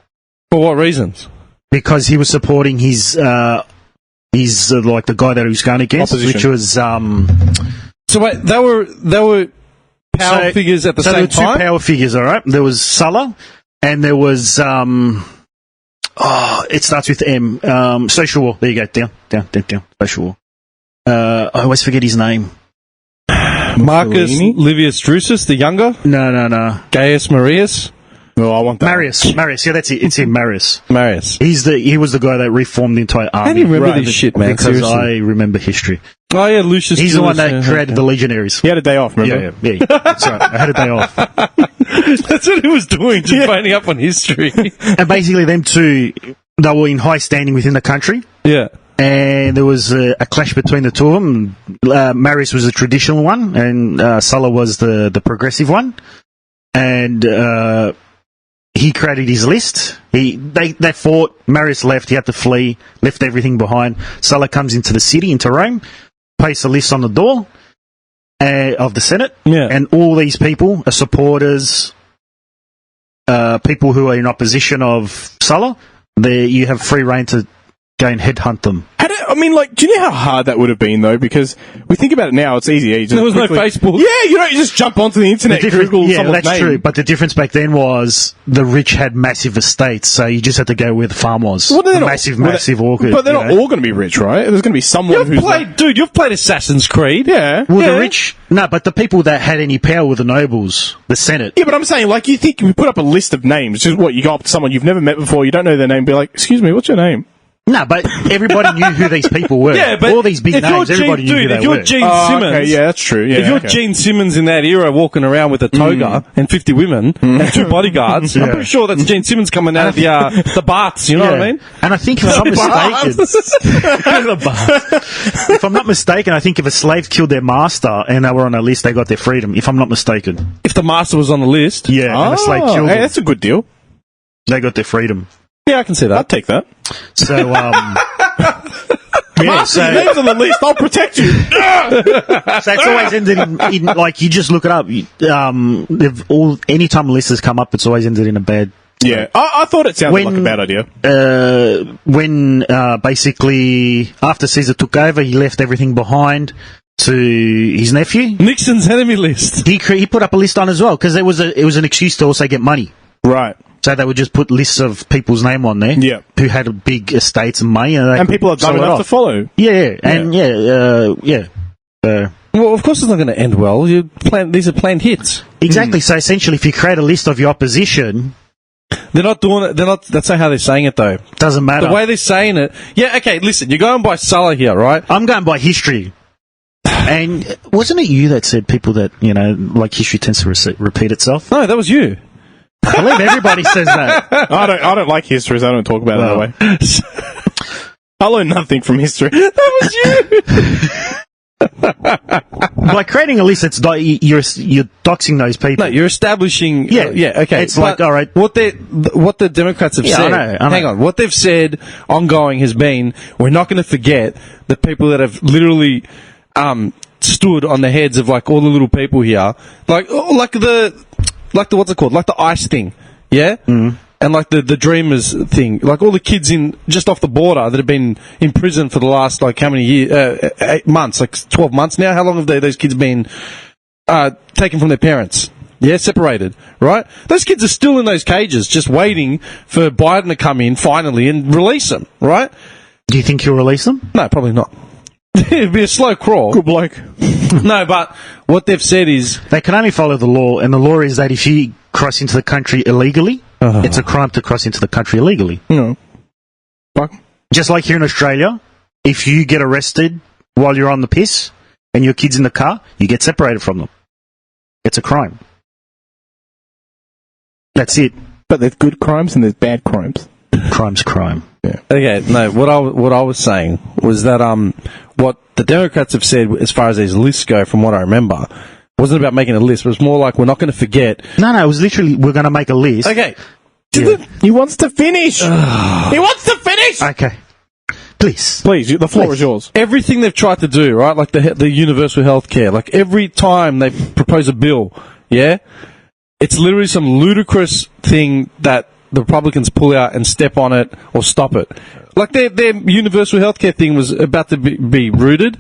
For what reasons? Because he was supporting his like the guy that he was going against, opposition. which was... So wait, they were power figures at the same there were two time? power figures, all right? There was Sulla, and there was... it starts with M. Social War. There you go. Down. Social War. I always forget his name. Marcus Livius Drusus, the younger? No. Gaius Marius? No, I want that. Marius. Yeah, that's it. It's him, Marius. He was the guy that reformed the entire army. How do you remember this shit, man? Because Seriously. I remember history. Oh, yeah, Lucius. He's the one that created the legionaries. He had a day off, remember? Yeah. That's right. I had a day off. That's what he was doing, just phoning up on history. And basically, them two, they were in high standing within the country. Yeah. And there was a clash between the two of them. Marius was the traditional one, and Sulla was the progressive one. And he created his list. They fought. Marius left. He had to flee. Left everything behind. Sulla comes into the city, into Rome, pastes a list on the door of the Senate. Yeah. And all these people are supporters, people who are in opposition of Sulla. You have free reign to go and headhunt them. Do you know how hard that would have been, though? Because we think about it now, it's easy. You just There was no Facebook. Yeah, you just jump onto the internet, Google someone's that's name. true. But the difference back then was the rich had massive estates, so you just had to go where the farm was. Well, they're not- massive orchard. But they're not all going to be rich, right? There's going to be someone who's... You've played Assassin's Creed. Yeah. The rich... No, but the people that had any power were the nobles, the Senate. Yeah, but I'm saying, you think if you put up a list of names, just you go up to someone you've never met before, you don't know their name, be like, excuse me, what's your name? No, but everybody knew who these people were. Yeah, but all these big names, everybody knew who they if you're were. Gene Simmons... Okay, yeah, that's true. Yeah, if you're Gene Simmons in that era walking around with a toga and 50 women and 2 bodyguards, I'm pretty sure that's Gene Simmons coming out of the baths, you know what I mean? And I think if I'm not mistaken... if I'm not mistaken, I think if a slave killed their master and they were on a list, they got their freedom, if I'm not mistaken. If the master was on the list? Yeah, and a slave killed them, that's a good deal. they got their freedom. Yeah, I can see that. I'd take that. So, Master, your name's on the list, I'll protect you. So it's always ended in you just look it up. Anytime a list has come up, it's always ended in a bad. Yeah, I thought it sounded like a bad idea. When basically after Caesar took over, he left everything behind to his nephew. Nixon's enemy list. He put up a list on as well because it was an excuse to also get money. Right. So they would just put lists of people's name on there, who had big estates and money, and people are dumb enough to follow. Yeah. Well, of course it's not going to end well. These are planned hits. Exactly. So essentially, if you create a list of your opposition, they're not doing it. That's not how they're saying it, though. Doesn't matter. The way they're saying it. Yeah. Okay. Listen, you're going by Sulla here, right? I'm going by history. And wasn't it you that said people that history tends to repeat itself? No, that was you. I believe everybody says that. I don't like history, so I don't talk about it that way. I learned nothing from history. That was you. By creating a list, you're doxing those people. No, you're establishing. Yeah. Okay. It's all right. What the Democrats have said. I know. Hang on. What they've said ongoing has been, we're not going to forget the people that have literally stood on the heads of all the little people here, like the what's it called? Like the ICE thing, yeah? Mm. And the Dreamers thing. All the kids just off the border that have been in prison for the last, how many years? 8 months, 12 months now? How long have those kids been taken from their parents? Yeah, separated, right? Those kids are still in those cages, just waiting for Biden to come in finally and release them, right? Do you think he'll release them? No, probably not. It'd be a slow crawl. Good bloke. No, but what they've said is... They can only follow the law, and the law is that if you cross into the country illegally, it's a crime to cross into the country illegally. Fuck. Just like here in Australia, if you get arrested while you're on the piss and your kid's in the car, you get separated from them. It's a crime. That's it. But there's good crimes and there's bad crimes. Crime's crime. Yeah. Okay, no, what I was saying was that what the Democrats have said as far as these lists go, from what I remember, wasn't about making a list, but it was more like we're not going to forget. No, it was literally, we're going to make a list. Okay. Yeah. He wants to finish. He wants to finish. Okay. Please. Please, the floor is yours. Everything they've tried to do, right, like the universal health care, like every time they propose a bill, yeah, it's literally some ludicrous thing that the Republicans pull out and step on it or stop it. Like their universal healthcare thing was about to be rooted.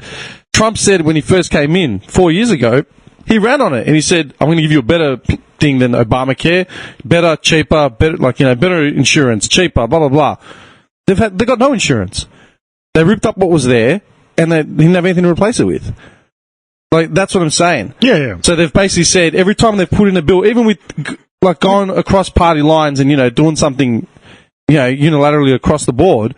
Trump said when he first came in 4 years ago, he ran on it and he said, "I'm going to give you a better thing than Obamacare, better, cheaper, better, better insurance, cheaper, blah blah blah." They got no insurance. They ripped up what was there and they didn't have anything to replace it with. Like that's what I'm saying. Yeah. So they've basically said every time they've put in a bill, even with like going across party lines and, doing something, unilaterally across the board,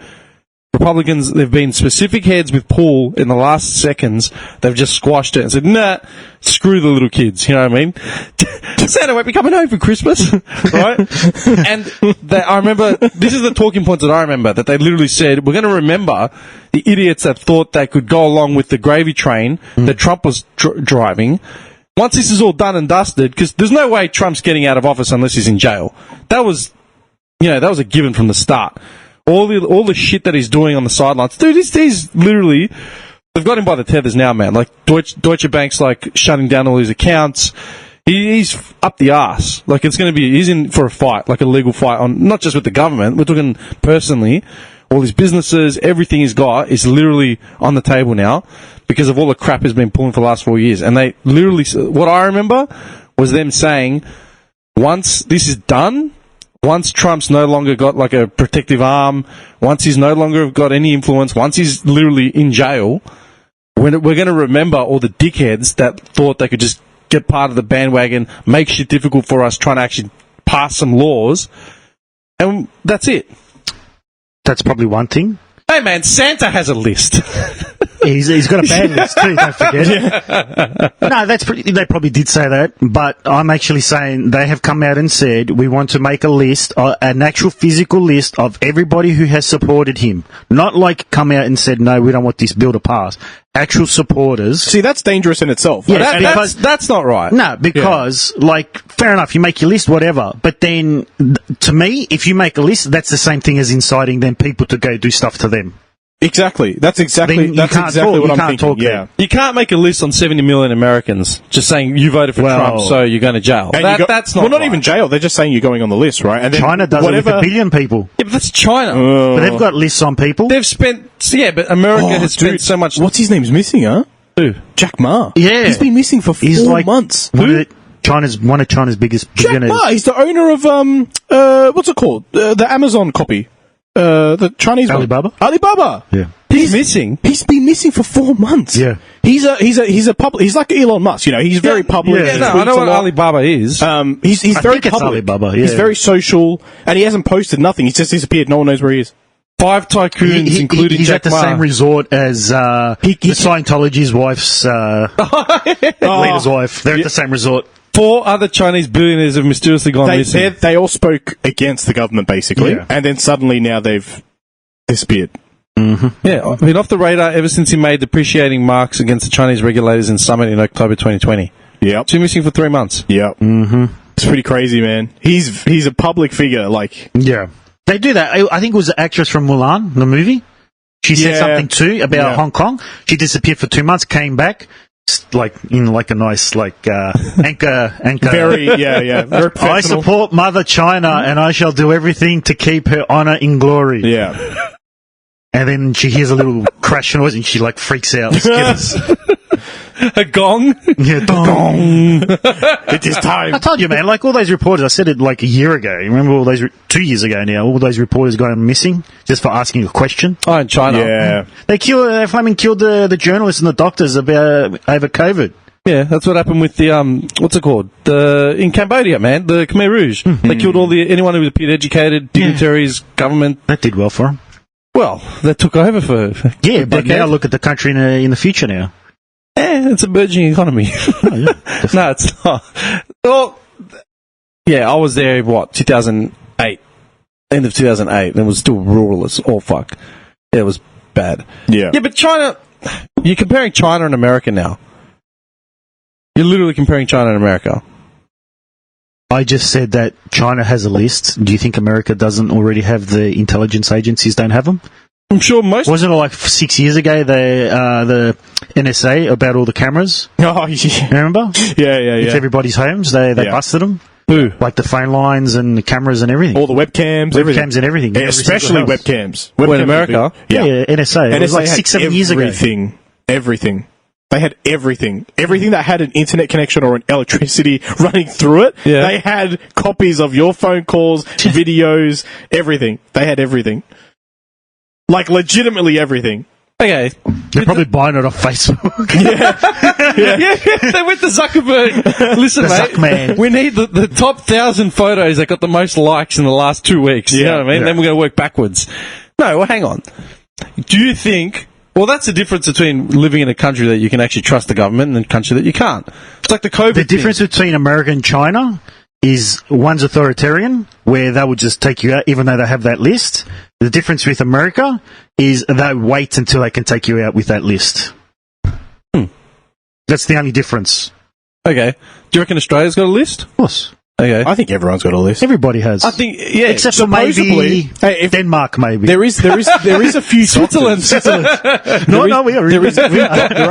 Republicans, they've been specific heads with Paul in the last seconds. They've just squashed it and said, nah, screw the little kids. You know what I mean? Santa won't be coming home for Christmas, right? And I remember, this is the talking points that I remember, that they literally said, we're going to remember the idiots that thought they could go along with the gravy train that Trump was driving. Once this is all done and dusted, because there's no way Trump's getting out of office unless he's in jail. That was a given from the start. All the shit that he's doing on the sidelines. Dude, he's literally, they've got him by the tethers now, man. Like, Deutsche Bank's like shutting down all his accounts. He's up the arse. Like, he's in for a fight, like a legal fight on, not just with the government, we're talking personally. All his businesses, everything he's got is literally on the table now because of all the crap he's been pulling for the last 4 years. And they literally, what I remember was them saying, once this is done, once Trump's no longer got like a protective arm, once he's no longer got any influence, once he's literally in jail, we're going to remember all the dickheads that thought they could just get part of the bandwagon, make shit difficult for us, trying to actually pass some laws, and that's it. That's probably one thing. Hey man, Santa has a list. He's got a bad list too, don't forget. No, they probably did say that, but I'm actually saying they have come out and said we want to make a list, an actual physical list of everybody who has supported him. Not like come out and said, no, we don't want this bill to pass. Actual supporters. See, that's dangerous in itself. Yeah, that's not right. No, because, fair enough, you make your list, whatever, but then, to me, if you make a list, that's the same thing as inciting them people to go do stuff to them. Exactly. That's exactly what I'm thinking. Yeah. You can't make a list on 70 million Americans just saying you voted for Trump, so you're going to jail. That's not not right. even jail. They're just saying you're going on the list, right? And then China does it with 1 billion people. Yeah, but that's China. But they've got lists on people. They've spent... but America has spent so much... What's his name's missing, huh? Who? Jack Ma. Yeah. He's been missing for 4 months. One of China's biggest Jack billionaires. Ma, he's the owner of, what's it called? The Amazon copy. The Chinese Alibaba? one. Alibaba. Yeah. He's missing. He's been missing for 4 months. Yeah. He's like Elon Musk, he's very public. Yeah, I know what Alibaba is. He's very public. Alibaba, yeah. He's very social, and he hasn't posted nothing. He's just disappeared. No one knows where he is. 5 tycoons, including he's Jack at the Ma. same resort as the Scientology's wife's leader's wife. They're at the same resort. 4 other Chinese billionaires have mysteriously gone missing. They all spoke against the government, basically, and then suddenly now they've disappeared. Mm-hmm. Yeah, been off the radar ever since he made depreciating marks against the Chinese regulators in Summit in October 2020. Yep. So missing for 3 months. Yep. Mm-hmm. It's pretty crazy, man. He's a public figure, Yeah. They do that. I think it was the actress from Mulan, the movie. She said something too about Hong Kong. She disappeared for 2 months, came back, in a nice, anchor. Very, very professional. I support Mother China and I shall do everything to keep her honor in glory. Yeah. And then she hears a little crash noise and she freaks out. A gong? Yeah, dong. It is time. I told you, man, like all those reporters, I said it like a year ago. You remember all those, 2 years ago now, all those reporters going missing just for asking a question? Oh, in China. Yeah. They flaming killed the journalists and the doctors over COVID. Yeah, that's what happened with the, what's it called? In Cambodia, man, the Khmer Rouge. They killed anyone who appeared educated, dignitaries, government. That did well for them. Well, they took over for Yeah, but now look at the country in the future now. it's a burgeoning economy. Oh, yeah. No, it's not. Well, yeah, I was there, 2008. End of 2008, and it was still rural as all fuck. Yeah, it was bad. Yeah. Yeah, but China, you're comparing China and America now. You're literally comparing China and America. I just said that China has a list. Do you think America doesn't already have the intelligence agencies don't have them? I'm sure most... Wasn't it like 6 years ago, the NSA about all the cameras? Oh, yeah. Remember? Yeah. It's everybody's homes. They busted them. Who? Like the phone lines and the cameras and everything. All the webcams, everything. Webcams and everything. Yeah, especially webcams. When America? Yeah, NSA. It was like 6-7 years ago. Everything. They had everything. Everything that had an internet connection or an electricity running through it. Yeah. They had copies of your phone calls, videos, everything. They had everything. Like, legitimately everything. Okay. They're probably buying it off Facebook. Yeah, they went to Zuckerberg. Listen, mate, we need the top 1,000 photos that got the most likes in the last 2 weeks. You know what I mean? Yeah. Then we're going to work backwards. No, well, hang on. Do you think... Well, that's the difference between living in a country that you can actually trust the government and a country that you can't. It's like the COVID The difference between America and China is one's authoritarian, where they would just take you out even though they have that list. The difference with America is they wait until they can take you out with that list. That's the only difference. Okay. Do you reckon Australia's got a list? Of course. Okay. I think everyone's got a list. Everybody has. I think, yeah. Except for maybe Denmark, maybe. There is a few Switzerland. There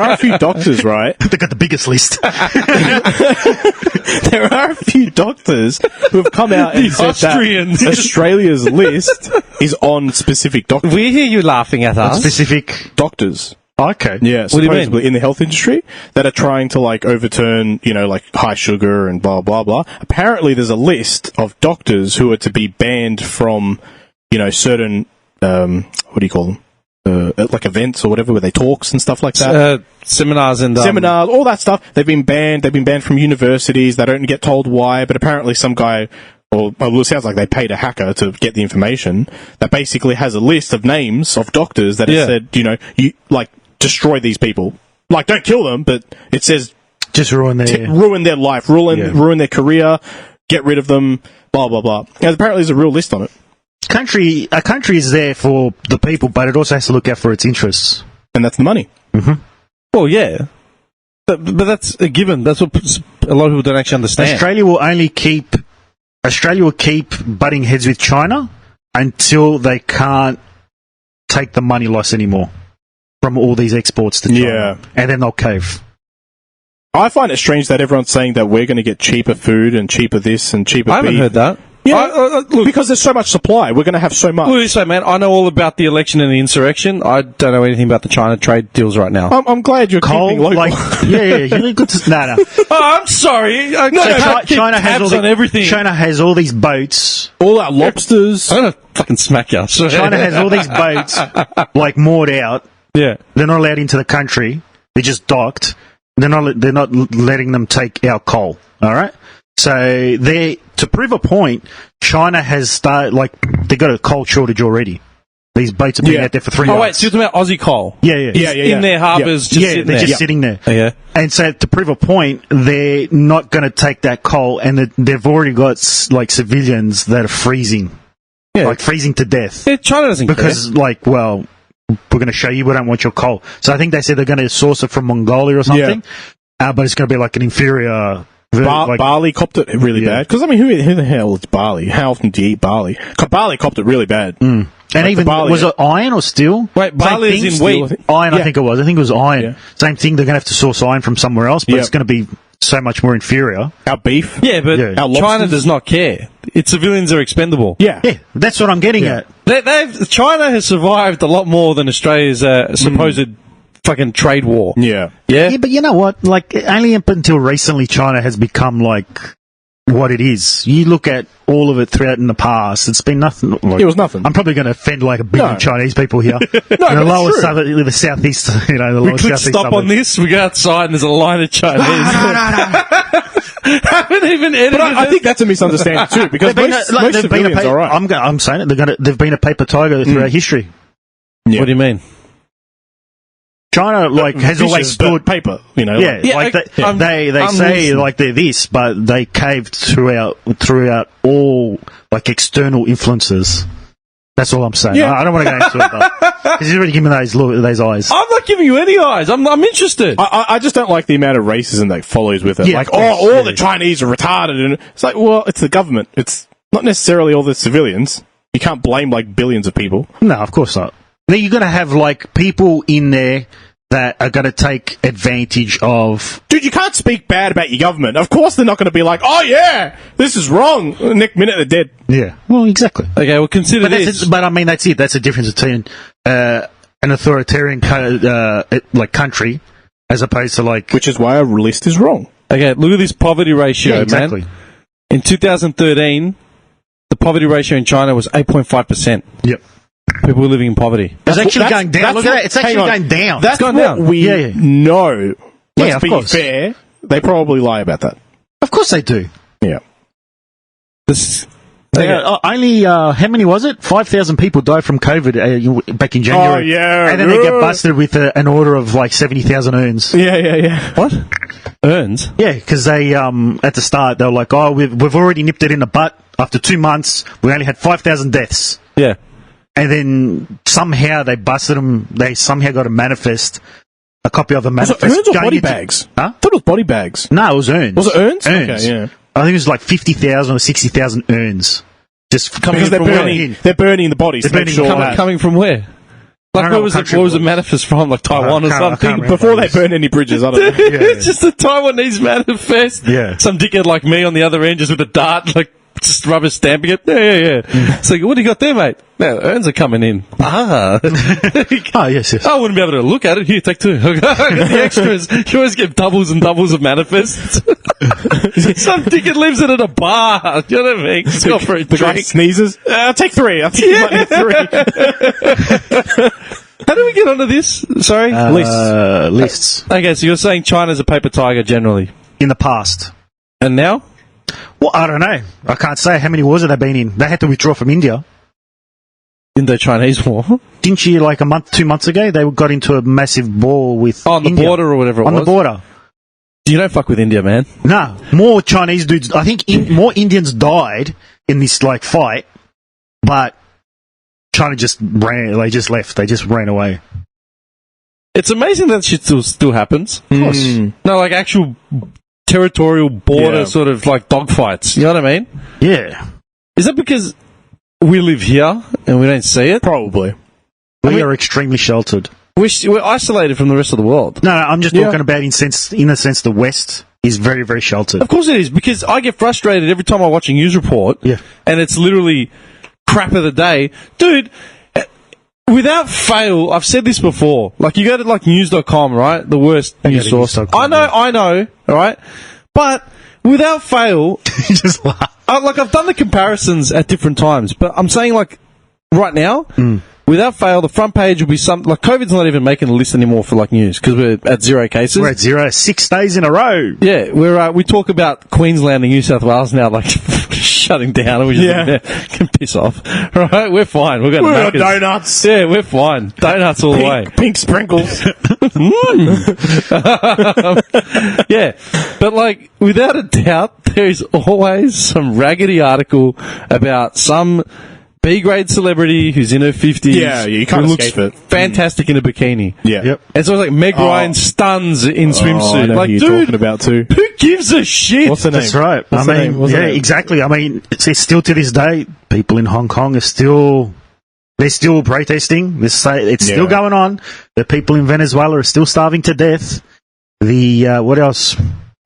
are a few doctors, right? They got the biggest list. There are a few doctors who have come out and said Austrians. that Australia's list is on specific doctors. We hear you laughing at us. Specific doctors. Okay. Yeah, what do you supposedly mean? in the health industry that are trying to like overturn, like high sugar and blah blah blah. Apparently, there's a list of doctors who are to be banned from, certain what do you call them? Like events or whatever, where they talks and stuff like that. Seminars and seminars, all that stuff. They've been banned. They've been banned from universities. They don't get told why, but apparently some guy. Well, it sounds like they paid a hacker to get the information that basically has a list of names of doctors that have said, you destroy these people. Like, don't kill them, but it says just ruin their life, ruin their career, get rid of them, blah blah blah. And apparently, there's a real list on it. A country is there for the people, but it also has to look out for its interests, and that's the money. Mm-hmm. Well, yeah, but that's a given. That's what a lot of people don't actually understand. Australia will keep butting heads with China until they can't take the money loss anymore from all these exports to China. Yeah. And then they'll cave. I find it strange that everyone's saying that we're going to get cheaper food and cheaper this and cheaper beef. I haven't heard that. Yeah, look, because there's so much supply. We're going to have so much. Look, this way, man, I know all about the election and the insurrection. I don't know anything about the China trade deals right now. I'm glad you're keeping local. You're good to... No. Oh, I'm sorry. China has on everything. China has all these boats. All our lobsters. I'm going to fucking smack you. China has all these boats, moored out. Yeah. They're not allowed into the country. They're just docked. They're not letting them take our coal. All right? So to prove a point, China has started, they got a coal shortage already. These boats have been out there for 3 months. Oh, wait, so you're talking about Aussie coal? Yeah. In their harbours, they're just sitting there. Yeah. And so to prove a point, they're not going to take that coal, and they've already got, civilians that are freezing. Yeah. Freezing to death. Yeah, China doesn't care. Because, we're going to show you we don't want your coal. So I think they said they're going to source it from Mongolia or something, but it's going to be an inferior... Barley copped it really bad. Because, who the hell is barley? How often do you eat barley? Barley copped it really bad. Mm. And even, was it iron or steel? Wait, barley is in wheat. Iron, I think it was. I think it was iron. Yeah. Same thing, they're going to have to source iron from somewhere else, but it's going to be so much more inferior. Our beef? Yeah, but China does not care. Its civilians are expendable. Yeah, that's what I'm getting at. China has survived a lot more than Australia's supposed fucking trade war. Yeah. Yeah? Yeah, but you know what? Like, only up until recently, China has become like what it is. You look at all of it throughout in the past, it's been nothing. Like, It was nothing. I'm probably going to offend like a billion No. Chinese people here. No, the but it's lower true. the southeast, the We lower click southeast. stop on this, we go outside and there's a line of Chinese. Haven't even edited But I it. think that's a misunderstanding too, because most they've been civilians a are right. I'm saying it. They've been a paper tiger throughout history. Yeah. What do you mean? China has always Vicious, but stood. paper, Yeah, Yeah, like I'm they say listening. like they're this, but they caved throughout all like external influences. That's all I'm saying. Yeah. I don't want to go into it, but he's already given those eyes. I'm not giving you any eyes. I'm interested. I just don't like the amount of racism that follows with it. Yeah, Like, of course, all yeah. the Chinese are retarded. And it's like, well, it's the government. It's not necessarily all the civilians. You can't blame, like, billions of people. No, of course not. Then you're going to have like people in there that are going to take advantage of. Dude, you can't speak bad about your government. Of course they're not going to be like, oh, yeah, this is wrong. Next minute they're dead. Yeah, well, exactly. Okay, well, consider But this. but I mean, that's it. That's the difference between an authoritarian country as opposed to like. Which is why our list is wrong. Okay, look at this poverty ratio, Yeah, exactly. man. In 2013, the poverty ratio in China was 8.5%. Yep. People were living in poverty. It's actually That's- going down. that's Look at what- that. It's hang actually on. going down. That's gone what down. we Yeah, yeah. know. Yeah, Let's of be course. fair. They probably lie about that. Of course they do. Yeah. This, Only how many was it? 5,000 people died from COVID back in January. Oh, yeah. And then they get busted with an order of like 70,000 earns. Yeah. what? Earns? Yeah, because they at the start they were like, "Oh, we've already nipped it in the butt. After 2 months, we only had 5,000 deaths." Yeah. And then somehow they busted them. They somehow got a manifest, a copy of the Was it manifest. urns or going body into- bags? Huh? I thought it was body bags. No, it was earns. Was it urns? Earns. Okay, yeah. I think it was like 50,000 or 60,000 earns. Just coming Because in they're burning the bodies They're to make burning sure coming- that Coming from where? Like, don't know where what was it? country What it was the was. manifest from? Like Taiwan or I can't something? remember. before they burn any bridges, I don't know. It's just a Taiwanese manifest. Yeah. Some dickhead like me on the other end, just with a dart, like just rubber stamping it. Yeah. It's like, what do you got there, mate? No, earns are coming in. Oh, yes. I wouldn't be able to look at it. Here, take two. I got the extras. You always get doubles and doubles of manifests. Some dickhead lives in a bar. You know what I mean? It's got for a The guy drink. sneezes. I'll take three. I think you might need three. How do we get onto this? Sorry? Lists Okay, so you're saying China's a paper tiger generally. in the past. And now? Well, I don't know. I can't say how many wars have they been in. They had to withdraw from India. Indo-Chinese war. Didn't you, like 2 months ago, they got into a massive war with Oh, on the India. border or whatever it On was. the border. You don't fuck with India, man. No, more Chinese dudes. I think more Indians died in this like fight, but China just ran. They just left. They just ran away. It's amazing that shit still happens. Of course. No, like actual territorial border Yeah. sort of like dogfights. You know what I mean? Yeah, Is that because we live here and we don't see it? Probably. we are extremely sheltered. We're isolated from the rest of the world. No, I'm just Yeah. talking about in a sense, the West is very, very sheltered. Of course it is, because I get frustrated every time I watch a news report. Yeah. And it's literally crap of the day. Dude, without fail, I've said this before. Like, you go to like news.com, right? The worst news to source. news.com, I know, alright? But without fail, Just laugh. I've done the comparisons at different times, but I'm saying like right now, without fail, the front page will be like COVID's not even making a list anymore for like news because we're at 0 cases. We're at 0, 6 days in a row. Yeah, we talk about Queensland and New South Wales now like shutting down, and we just can piss off. Right, we're fine. We've got We're Maccas. donuts. Yeah, we're fine. Donuts all the way. Pink sprinkles. Yeah, but like without a doubt, there's always some raggedy article about some B-grade celebrity who's in her 50s. Yeah, you can't who looks escape it. fantastic in a bikini. Yeah. Yep. And so it's like Meg Ryan stuns in I swimsuit. know Like, who you're talking dude, about too. who gives a shit? What's the name? That's right. What's the name? What's the yeah, name? exactly. I mean, it's still to this day, people in Hong Kong are still. They're still protesting. It's still going on. The people in Venezuela are still starving to death. What else?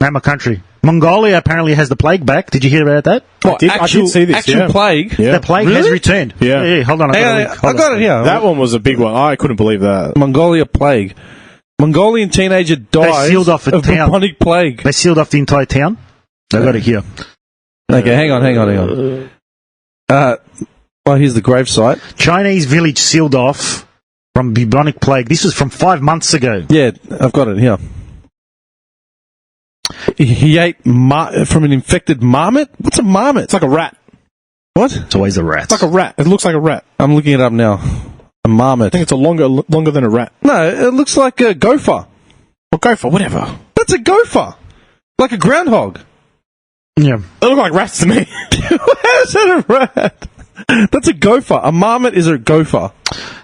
Name a country. Mongolia apparently has the plague back. Did you hear about that? What, I did see this, actual yeah. plague? Yeah. The plague Really? has returned. Yeah. Hold on. Hang on, I got it here. That one was a big one. I couldn't believe that. Mongolia plague. Mongolian teenager dies sealed off a of town. bubonic plague. They sealed off the entire town. I got it here. Okay, hang on. Well, here's the gravesite. Chinese village sealed off from bubonic plague. This was from 5 months ago. Yeah, I've got it here. He ate from an infected marmot? What's a marmot? It's like a rat. What? It's always a rat. It's like a rat. It looks like a rat. I'm looking it up now. A marmot. I think it's a longer than a rat. No, it looks like a gopher. Or gopher, whatever. That's a gopher. Like a groundhog. Yeah. They look like rats to me. How is that a rat? That's a gopher. A marmot is a gopher.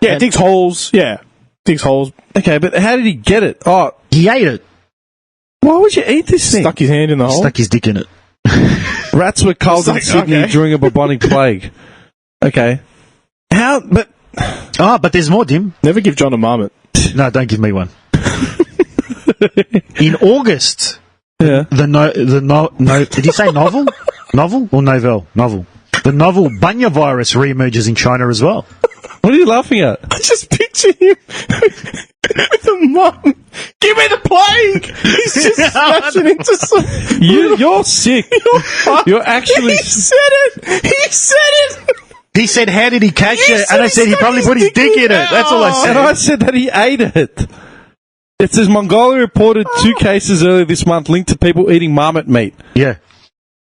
Yeah, it digs holes. Yeah. Digs holes. Okay, but how did he get it? Oh, He ate it. why would you eat this thing? Stuck his hand in the hole. Stuck his dick in it. Rats were culled in Like, Sydney okay. during a bubonic plague. Okay. How? But Oh, but there's more, Dim. Never give John a marmot. No, don't give me one. In August, yeah. did you say novel? Novel or novel? Novel. The novel Bunya virus re-emerges in China as well. What are you laughing at? I just picture him with a mum. Give me the plague! He's just smashing into some... You're sick. You're actually. He said it! He said it! He said, how did he catch You it? said And I he said he stuck probably his put his dick in it. That's all I And I said. said that he ate it. It says Mongolia reported 2 cases earlier this month linked to people eating marmot meat. Yeah.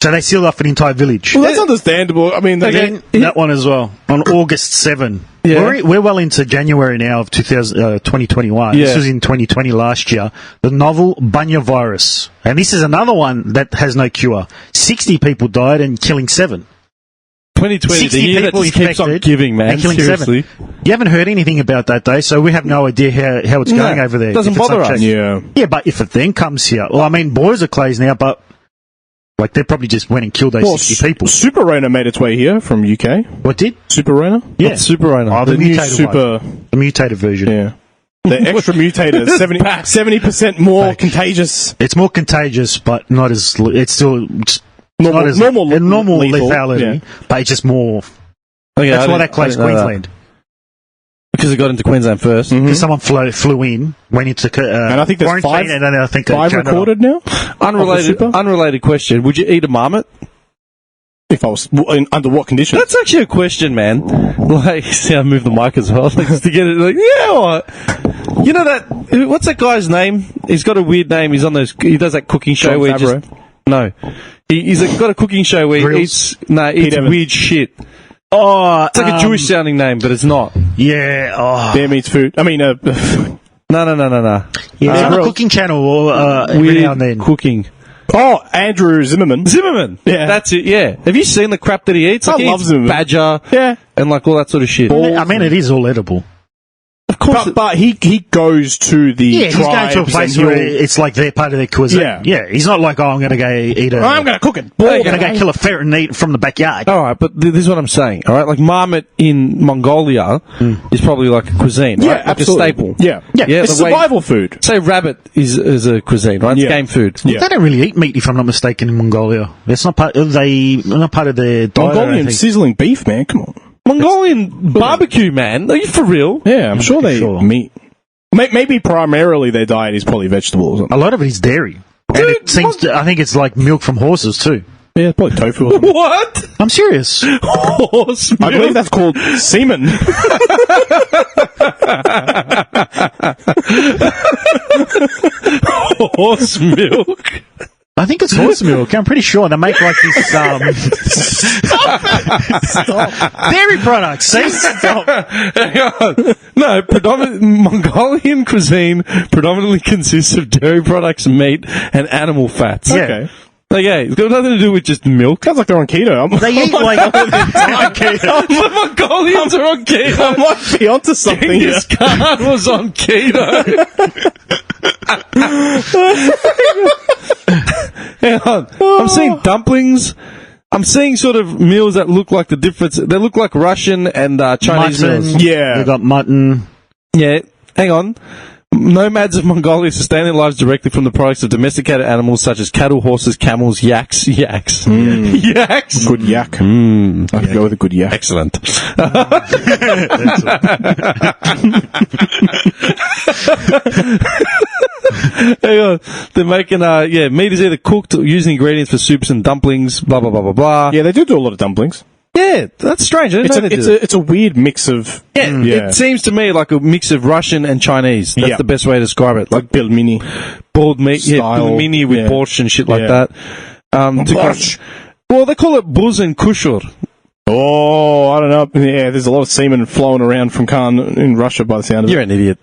So they sealed off an entire village. Well, that's understandable. I mean, Again, that one as well. On August 7. Yeah. We're well into January now of 2021. Yeah. This was in 2020 last year. The novel Bunya virus. And this is another one that has no cure. 60 people died and killing 7. 2020, 60 the year that people just keeps on infected giving, man. and killing Seriously. 7. You haven't heard anything about that, though, so we have no idea how it's going over there. Doesn't if it's bother us. unchecked. yeah. Yeah, but if it then comes here, well, I mean, boys are closed now, but like they probably just went and killed those 60 people. Super Rona made its way here from UK. What did? Super Rona? Yeah, What's Super Rona? Oh, the new mutated super... one. The mutated version. Yeah. The extra mutated, 70% more contagious. It's more contagious, but not as. It's still just Normal- not as normal lethal, lethality, yeah. but it's just more. Okay, That's I why didn't- they closed I didn't know that. Queensland. Because it got into Queensland first. Because someone flew in, went into And I think there's quarantine, five- and then I think they 5 turned it recorded now? Unrelated question. Would you eat a marmot? If I was... under what conditions? That's actually a question, man. Like, see, I move the mic as well. Like, just to get it, like, yeah, what? You know that, what's that guy's name? He's got a weird name. He's on those, he does that cooking show John where he Favreau? just, no. He's got a cooking show where he Grills? eats Evans. weird shit. Oh, It's like a Jewish sounding name, but it's not. Yeah. Oh, Bear meats food. I mean, No. yeah. They're on a Grills. cooking channel every Weird now and then. cooking. Andrew Zimmerman. Zimmerman. Yeah. That's it, yeah. Have you seen the crap that he eats? Like, I he love eats Zimmerman. badger Yeah. and like all that sort of shit. I mean, it is all edible. Of course. But he goes to the Yeah, he's going tribes to a place and where he'll- it's like they're part of their cuisine. Yeah. He's not like, oh, I'm going to go eat a. I'm going to cook it. I'm going to go kill a ferret and eat it from the backyard. All right, but this is what I'm saying. All right, like marmot in Mongolia is probably like a cuisine, right? Yeah, Like absolutely. a staple. Yeah. Yeah, It's the way- survival food. Say rabbit is a cuisine, right? It's Yeah. game food. Yeah. They don't really eat meat, if I'm not mistaken, in Mongolia. It's not part. Not part of their diet. I don't Mongolian think. sizzling beef, man. Come on. Mongolian barbecue, man. Are you for real? Yeah, I'm sure they sure. eat meat. Maybe primarily their diet is probably vegetables. A lot of it is dairy. And it seems to, I think it's like milk from horses too. Yeah, probably tofu or something. What? I'm serious. Horse milk. I believe that's called semen. horse milk. I think it's horse milk. I'm pretty sure they make like this. Dairy products. See? Hang on. No, Mongolian cuisine predominantly consists of dairy products, meat, and animal fats. Yeah. Okay. Okay, it's got nothing to do with just milk. Sounds like they're on keto. They eat like The Mongolians are on I keto. might be onto something here. Genghis Khan was on keto. Hang on. I'm seeing dumplings. I'm seeing sort of meals that look like the difference. They look like Russian and Chinese mutton. meals. Yeah. They got mutton. Yeah. Hang on. Nomads of Mongolia sustain their lives directly from the products of domesticated animals such as cattle, horses, camels, yaks. Yaks. Good yak. I could go with a good yak. Excellent. Hang on. They're making, meat is either cooked or using ingredients for soups and dumplings, blah, blah, blah, blah, blah. Yeah, they do a lot of dumplings. Yeah, that's strange. I didn't know they did it. It's a weird mix of... It seems to me like a mix of Russian and Chinese. That's the best way to describe it. Like pelmeni. Boiled meat, Style. pelmeni with borscht and shit like that. Borscht. Well, they call it buz and kushur. Oh, I don't know. Yeah, there's a lot of semen flowing around from Khan in Russia by the sound of it. You're an idiot.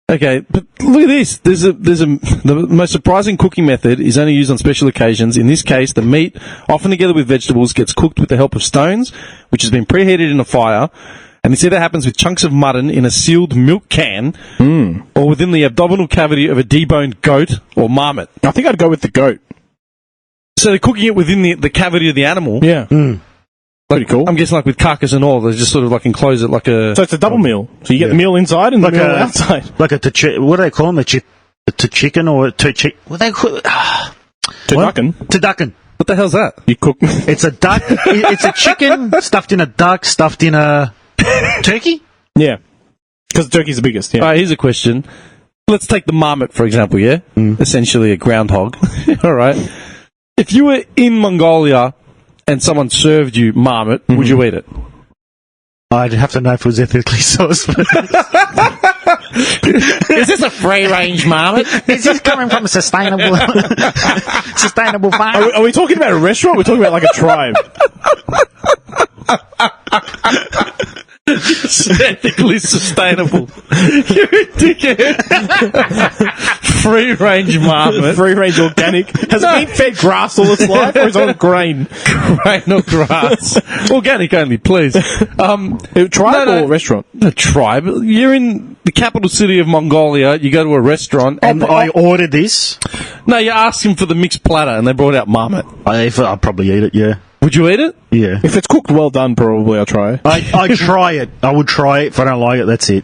Okay, but look at this. The most surprising cooking method is only used on special occasions. In this case, the meat, often together with vegetables, gets cooked with the help of stones, which has been preheated in a fire. And this either happens with chunks of mutton in a sealed milk can, or within the abdominal cavity of a deboned goat or marmot. I think I'd go with the goat. So they're cooking it within the cavity of the animal. Yeah. Pretty cool. I'm guessing like with carcass and all, they just sort of like enclose it like a... So it's a double meal. So you get the meal inside and like the meal outside. Like what do they call them? To chicken or to chick? What do they call it? Turducken. Turducken. What the hell's that? You cook... It's a duck. It's a chicken stuffed in a duck, stuffed in a turkey? Yeah. Because the turkey's the biggest, yeah. All right, here's a question. Let's take the marmot, for example, yeah? Essentially a groundhog. All right. If you were in Mongolia and someone served you marmot, would you eat it? I'd have to know if it was ethically sourced. Is this a free-range marmot? Is this coming from a sustainable farm? Are we talking about a restaurant? We're talking about like a tribe. Ethically sustainable. You're a dickhead. Free-range marmot. Free-range organic. Has it been fed grass all its life, or is it on grain? Grain or grass. Organic only, please. Tribe or restaurant? A tribe. You're in the capital city of Mongolia. You go to a restaurant. And I ordered this. No, you asked him for the mixed platter, and they brought out marmot. I'll probably eat it, yeah. Would you eat it? Yeah. If it's cooked well done, probably I'll try it. I'd try it. I would try it. If I don't like it, that's it.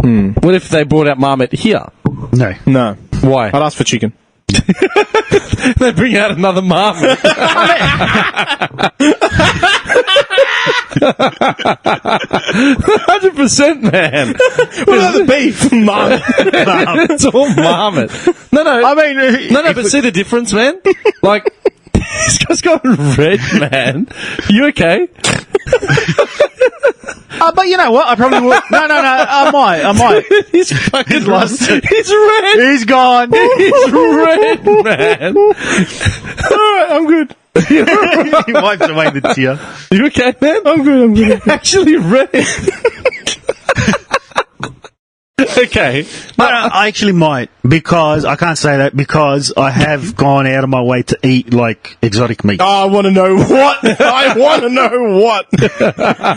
What if they brought out marmot here? No. No. Why? I'd ask for chicken. They bring out another marmot. 100%, man. What about the beef? Marmot. It's all marmot. No. I mean... No, but see the difference, man? Like... This guy's going red, man. You okay? But you know what? I probably would. No. I might. He's fucking lost it. He's red. He's gone. He's red, man. Alright, I'm good. He wipes away the tear. You okay, man? I'm good. You're actually red. Okay. But I actually might, because I can't say that, because I have gone out of my way to eat, like, exotic meat. Oh, I want to know what. I want to know what.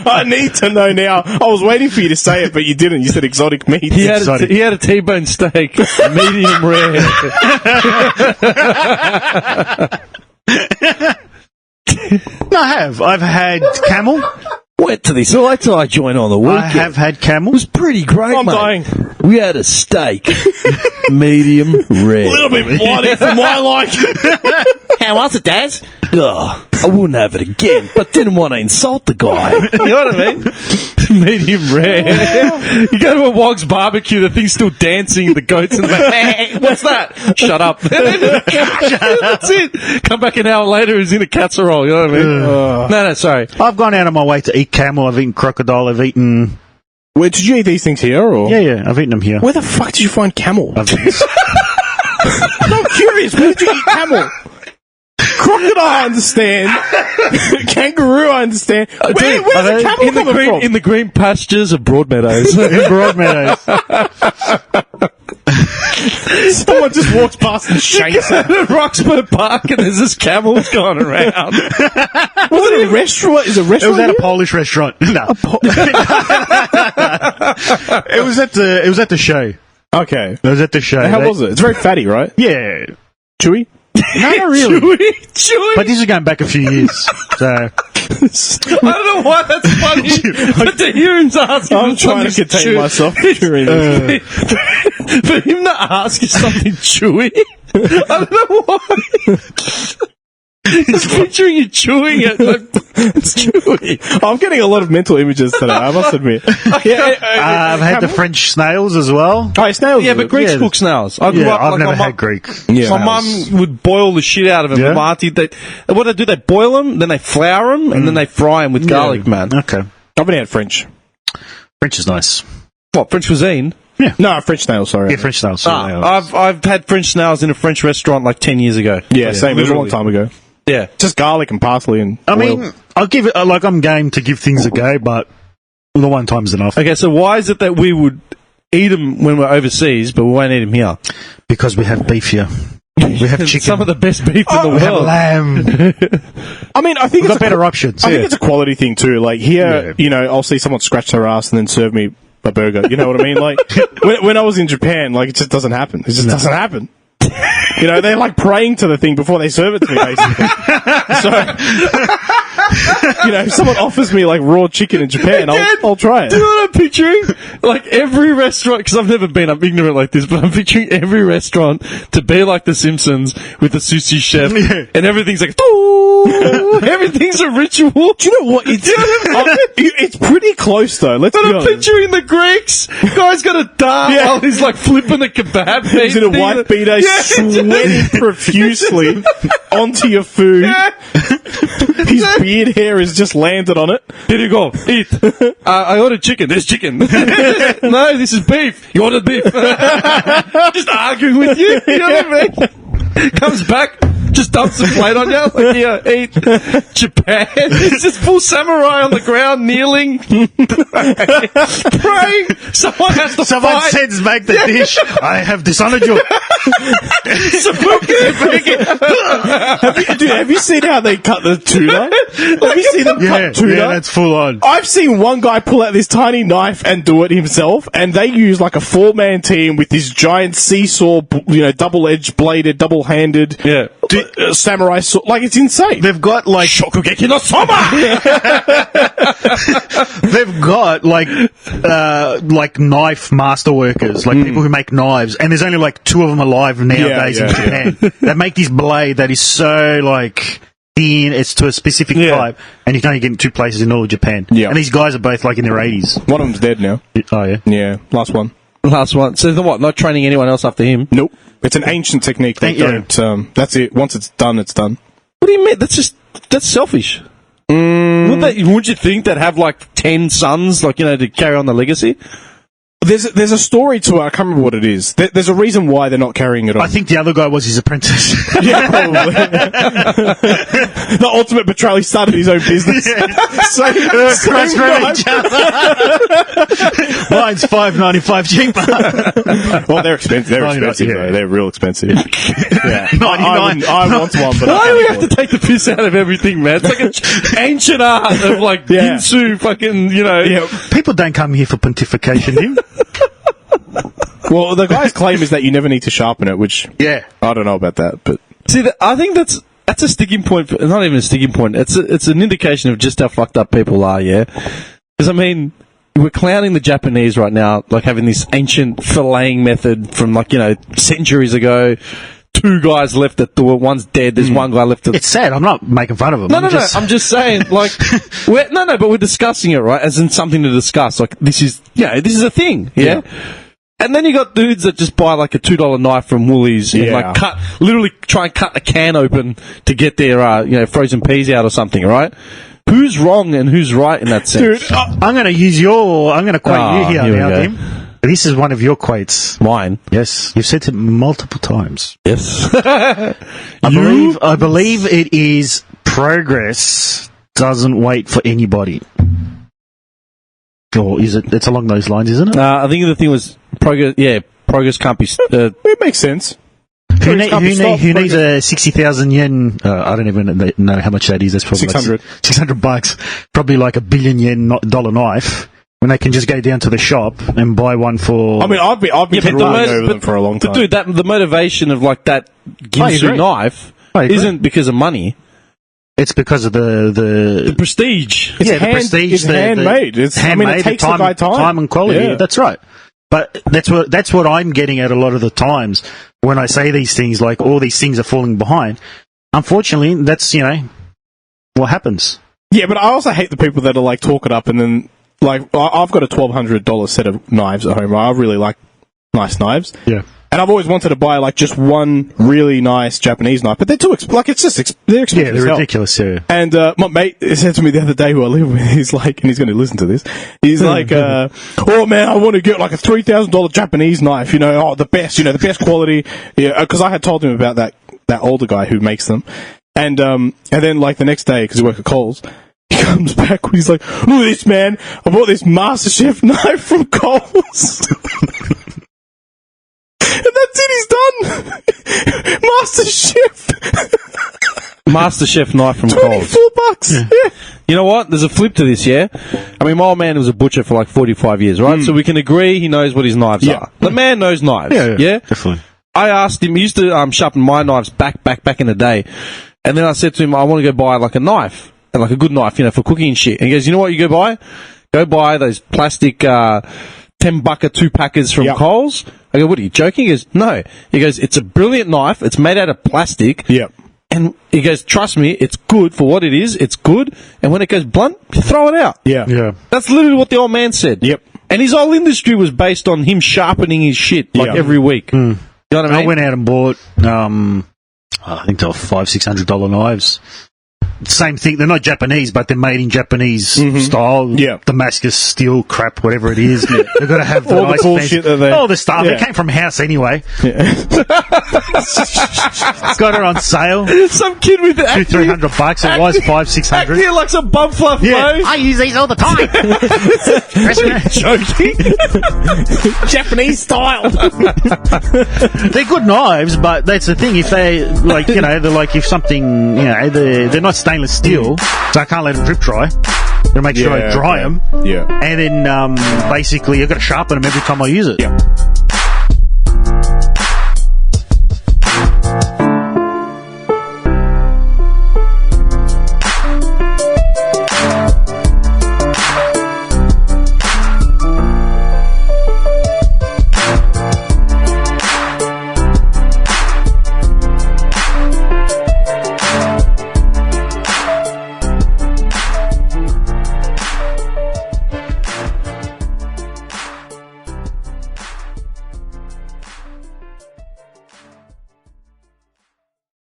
I need to know now. I was waiting for you to say it, but you didn't. You said exotic meat. He had a T-bone steak, medium rare. No, I have. I've had camel. Went to this I joint on the weekend. I have had camel. It was pretty great, I'm mate. dying. We had a steak, medium rare. A little bit bloody for my liking. How was it, Daz? Oh, I wouldn't have it again, but didn't want to insult the guy. You know what I mean? Medium rare. You go to a Wog's barbecue, the thing's still dancing, the goat's in the hey, what's that? Shut up. That's it. Come back an hour later, he's in a casserole, you know what I mean? No, sorry. I've gone out of my way to eat camel. I've eaten crocodile. I've eaten... Where did you eat these things here, or? Yeah, I've eaten them here. Where the fuck did you find camel? I've eaten... I'm curious. Where did you eat camel? Crocodile, I understand. Kangaroo, I understand. Where's the camel coming from? In the green pastures of Broadmeadows. in Broadmeadows. Someone just walks past and shakes it. Roxburgh Park, and there's this camel going around. Was it a restaurant? Is it a It restaurant? was at a Polish restaurant. No. It was at the show. Okay. It was at the show. How was it? It's very fatty, right? Yeah. Chewy? No, not really. Chewy. But this is going back a few years. So I don't know why that's funny, but to hear him asking I'm trying to contain myself during this. For him to ask you something chewy, I don't know why. He's picturing you chewing it. Like, it's chewy. I'm getting a lot of mental images today, I must admit. I've had the French snails as well. Oh, snails. Yeah, but Greeks cook snails. I grew up I've like never my had Greek. Yeah. My mum would boil the shit out of them. Yeah? My auntie, what they do, they boil them, then they flour them, and then they fry them with garlic, man. Okay. I've been had French. French is nice. What, French cuisine? No, French snails, sorry. Yeah, French snails. I've had French snails in a French restaurant like 10 years ago. Yeah, same. It was a long time ago. Yeah. Just garlic and parsley and I oil. mean, I'll give it, I'm game to give things a go, but the one time's enough. Okay, so why is it that we would eat them when we're overseas, but we won't eat them here? Because we have beef here. We have chicken. Some of the best beef in the we have world. lamb. I mean, I think We've it's got better options. I think it's a quality thing too. Like here, Yeah. you know, I'll see someone scratch their ass and then serve me a burger. You know what I mean? Like when I was in Japan, like it just doesn't happen. It just doesn't happen. You know, they're like praying to the thing before they serve it to me, basically. So, you know, if someone offers me like raw chicken in Japan, I'll try it. Do you know what I'm picturing? Like every restaurant, because I've never been, I'm ignorant like this, but I'm picturing every restaurant to be like The Simpsons with the sushi chef, and everything's like, ooh, everything's a ritual. Do you know what? It's pretty close though. Let's But be I'm honest. picturing the Greeks. Guy's got a dart while he's like flipping the kebab. He's in a white beater, sweating profusely onto your food. Yeah. His beard hair has just landed on it. Here you go. Eat. I ordered chicken. There's chicken. No, this is beef. You ordered beef. Just arguing with you. You know what I mean? Comes back, just dumps a plate on you. Like, yeah, eat. Japan. It's just full samurai on the ground, kneeling, praying. Someone has to Someone fight. sends back the dish. I have dishonored you. Dude, have you seen how they cut the tuna? Have you seen them cut tuna? Yeah, that's full on. I've seen one guy pull out this tiny knife and do it himself, and they use like a 4-man team with this giant seesaw, you know, double-edged bladed, double-handed, samurai sword. Like, it's insane. They've got like Shokugeki no Soma! they've got like knife master workers, like people who make knives, and there's only like 2 of them alive nowadays in Japan. They make this blade that is so like thin, it's to a specific type, and you can only get it in 2 places in all of Japan. Yeah. And these guys are both like in their 80s. One of them's dead now. Oh yeah. Yeah, last one. Last one. So then what? Not training anyone else after him? Nope. It's an ancient technique. They don't. That's it. Once it's done, it's done. What do you mean? That's selfish. Wouldn't you think they'd have like 10 sons, like, you know, to carry on the legacy? There's a story to it. I can't remember what it is. There's a reason why they're not carrying it on. I think the other guy was his apprentice. Yeah, probably. The ultimate betrayal. He started his own business. Same guy. each other. Mine's $5.95 cheaper. Well, they're expensive. They're expensive. Yeah. Though. They're real expensive. Yeah, I want one, but Why do we have to take the piss out of everything, man? It's like an ancient art of like Ginsu fucking, you know. Yeah. People don't come here for pontification, Jim. Well, the guy's claim is that you never need to sharpen it, which I don't know about that, but See, I think that's a sticking point. It's not even a sticking point. It's an indication of just how fucked up people are. Yeah, because I mean, we're clowning the Japanese right now, like having this ancient filleting method from like, you know, centuries ago. 2 guys left at the one's dead. There's 1 guy left. It's sad. I'm not making fun of them. No. I'm just saying, like, but we're discussing it, right? As in something to discuss. Like, this is a thing, yeah? And then you got dudes that just buy like a $2 knife from Woolies and like literally try and cut a can open to get their, you know, frozen peas out or something, right? Who's wrong and who's right in that sense? Dude, I'm going to quote you here now, Tim. This is one of your quotes. Mine. Yes, you've said it multiple times. Yes. I believe it is progress doesn't wait for anybody. Or is it? It's along those lines, isn't it? I think the thing was progress. Yeah, progress can't be. it makes sense. Who needs a 60,000 yen? I don't even know how much that is. That's probably $600. Probably like $1 billion dollar knife. When they can just go down to the shop and buy one for... I mean, I've been drooling over them for a long time. But dude, the motivation of like that Ginsu knife isn't because of money. It's because of the prestige. The prestige. It's handmade. It's handmade. It takes the guy time. Time and quality. Yeah. That's right. But that's what I'm getting at a lot of the times when I say these things, like all these things are falling behind. Unfortunately, that's, what happens. Yeah, but I also hate the people that are like talk it up and then like I've got a $1,200 set of knives at home. Right? I really like nice knives. Yeah. And I've always wanted to buy like just one really nice Japanese knife, but they're too they're expensive. Yeah, as they're hell. ridiculous. Yeah. And my mate said to me the other day, who I live with, he's like, and he's going to listen to this. He's like, "Oh man, I want to get like a $3,000 Japanese knife. The best, the best quality." Yeah, because I had told him about that older guy who makes them, and then like the next day, because he works at Coles. He comes back and he's like, "Look at this, man! I bought this MasterChef knife from Coles." And that's it, he's done! MasterChef knife from Coles. $24. Yeah. You know what? There's a flip to this, yeah? I mean, my old man was a butcher for like 45 years, right? So we can agree he knows what his knives are. The man knows knives, yeah? Definitely. I asked him, he used to sharpen my knives back in the day. And then I said to him, I want to go buy like a knife, and like a good knife, for cooking and shit. And he goes, you know what you go buy? Go buy those plastic, $10 2-packers from Coles. I go, what are you joking? He goes, no. He goes, it's a brilliant knife. It's made out of plastic. Yep. And he goes, trust me, it's good for what it is. It's good. And when it goes blunt, throw it out. Yeah. Yeah. That's literally what the old man said. Yep. And his whole industry was based on him sharpening his shit every week. You know what I mean? I went out and bought, I think they were $500-$600 knives. Same thing. They're not Japanese, but they're made in Japanese style. Yeah. Damascus steel crap, whatever it is. They've got to have all nice the bullshit that they... all the stuff. It came from house anyway. Got it on sale. Some kid with $200-$300. It was $500-$600. acting like some bum fluff, I use these all the time. joking. Japanese style. They're good knives, but that's the thing. If they they're like if something, they're not stainless steel, so I can't let them drip dry. Gotta make sure I dry them. Yeah. And then basically I've got to sharpen them every time I use it. Yeah.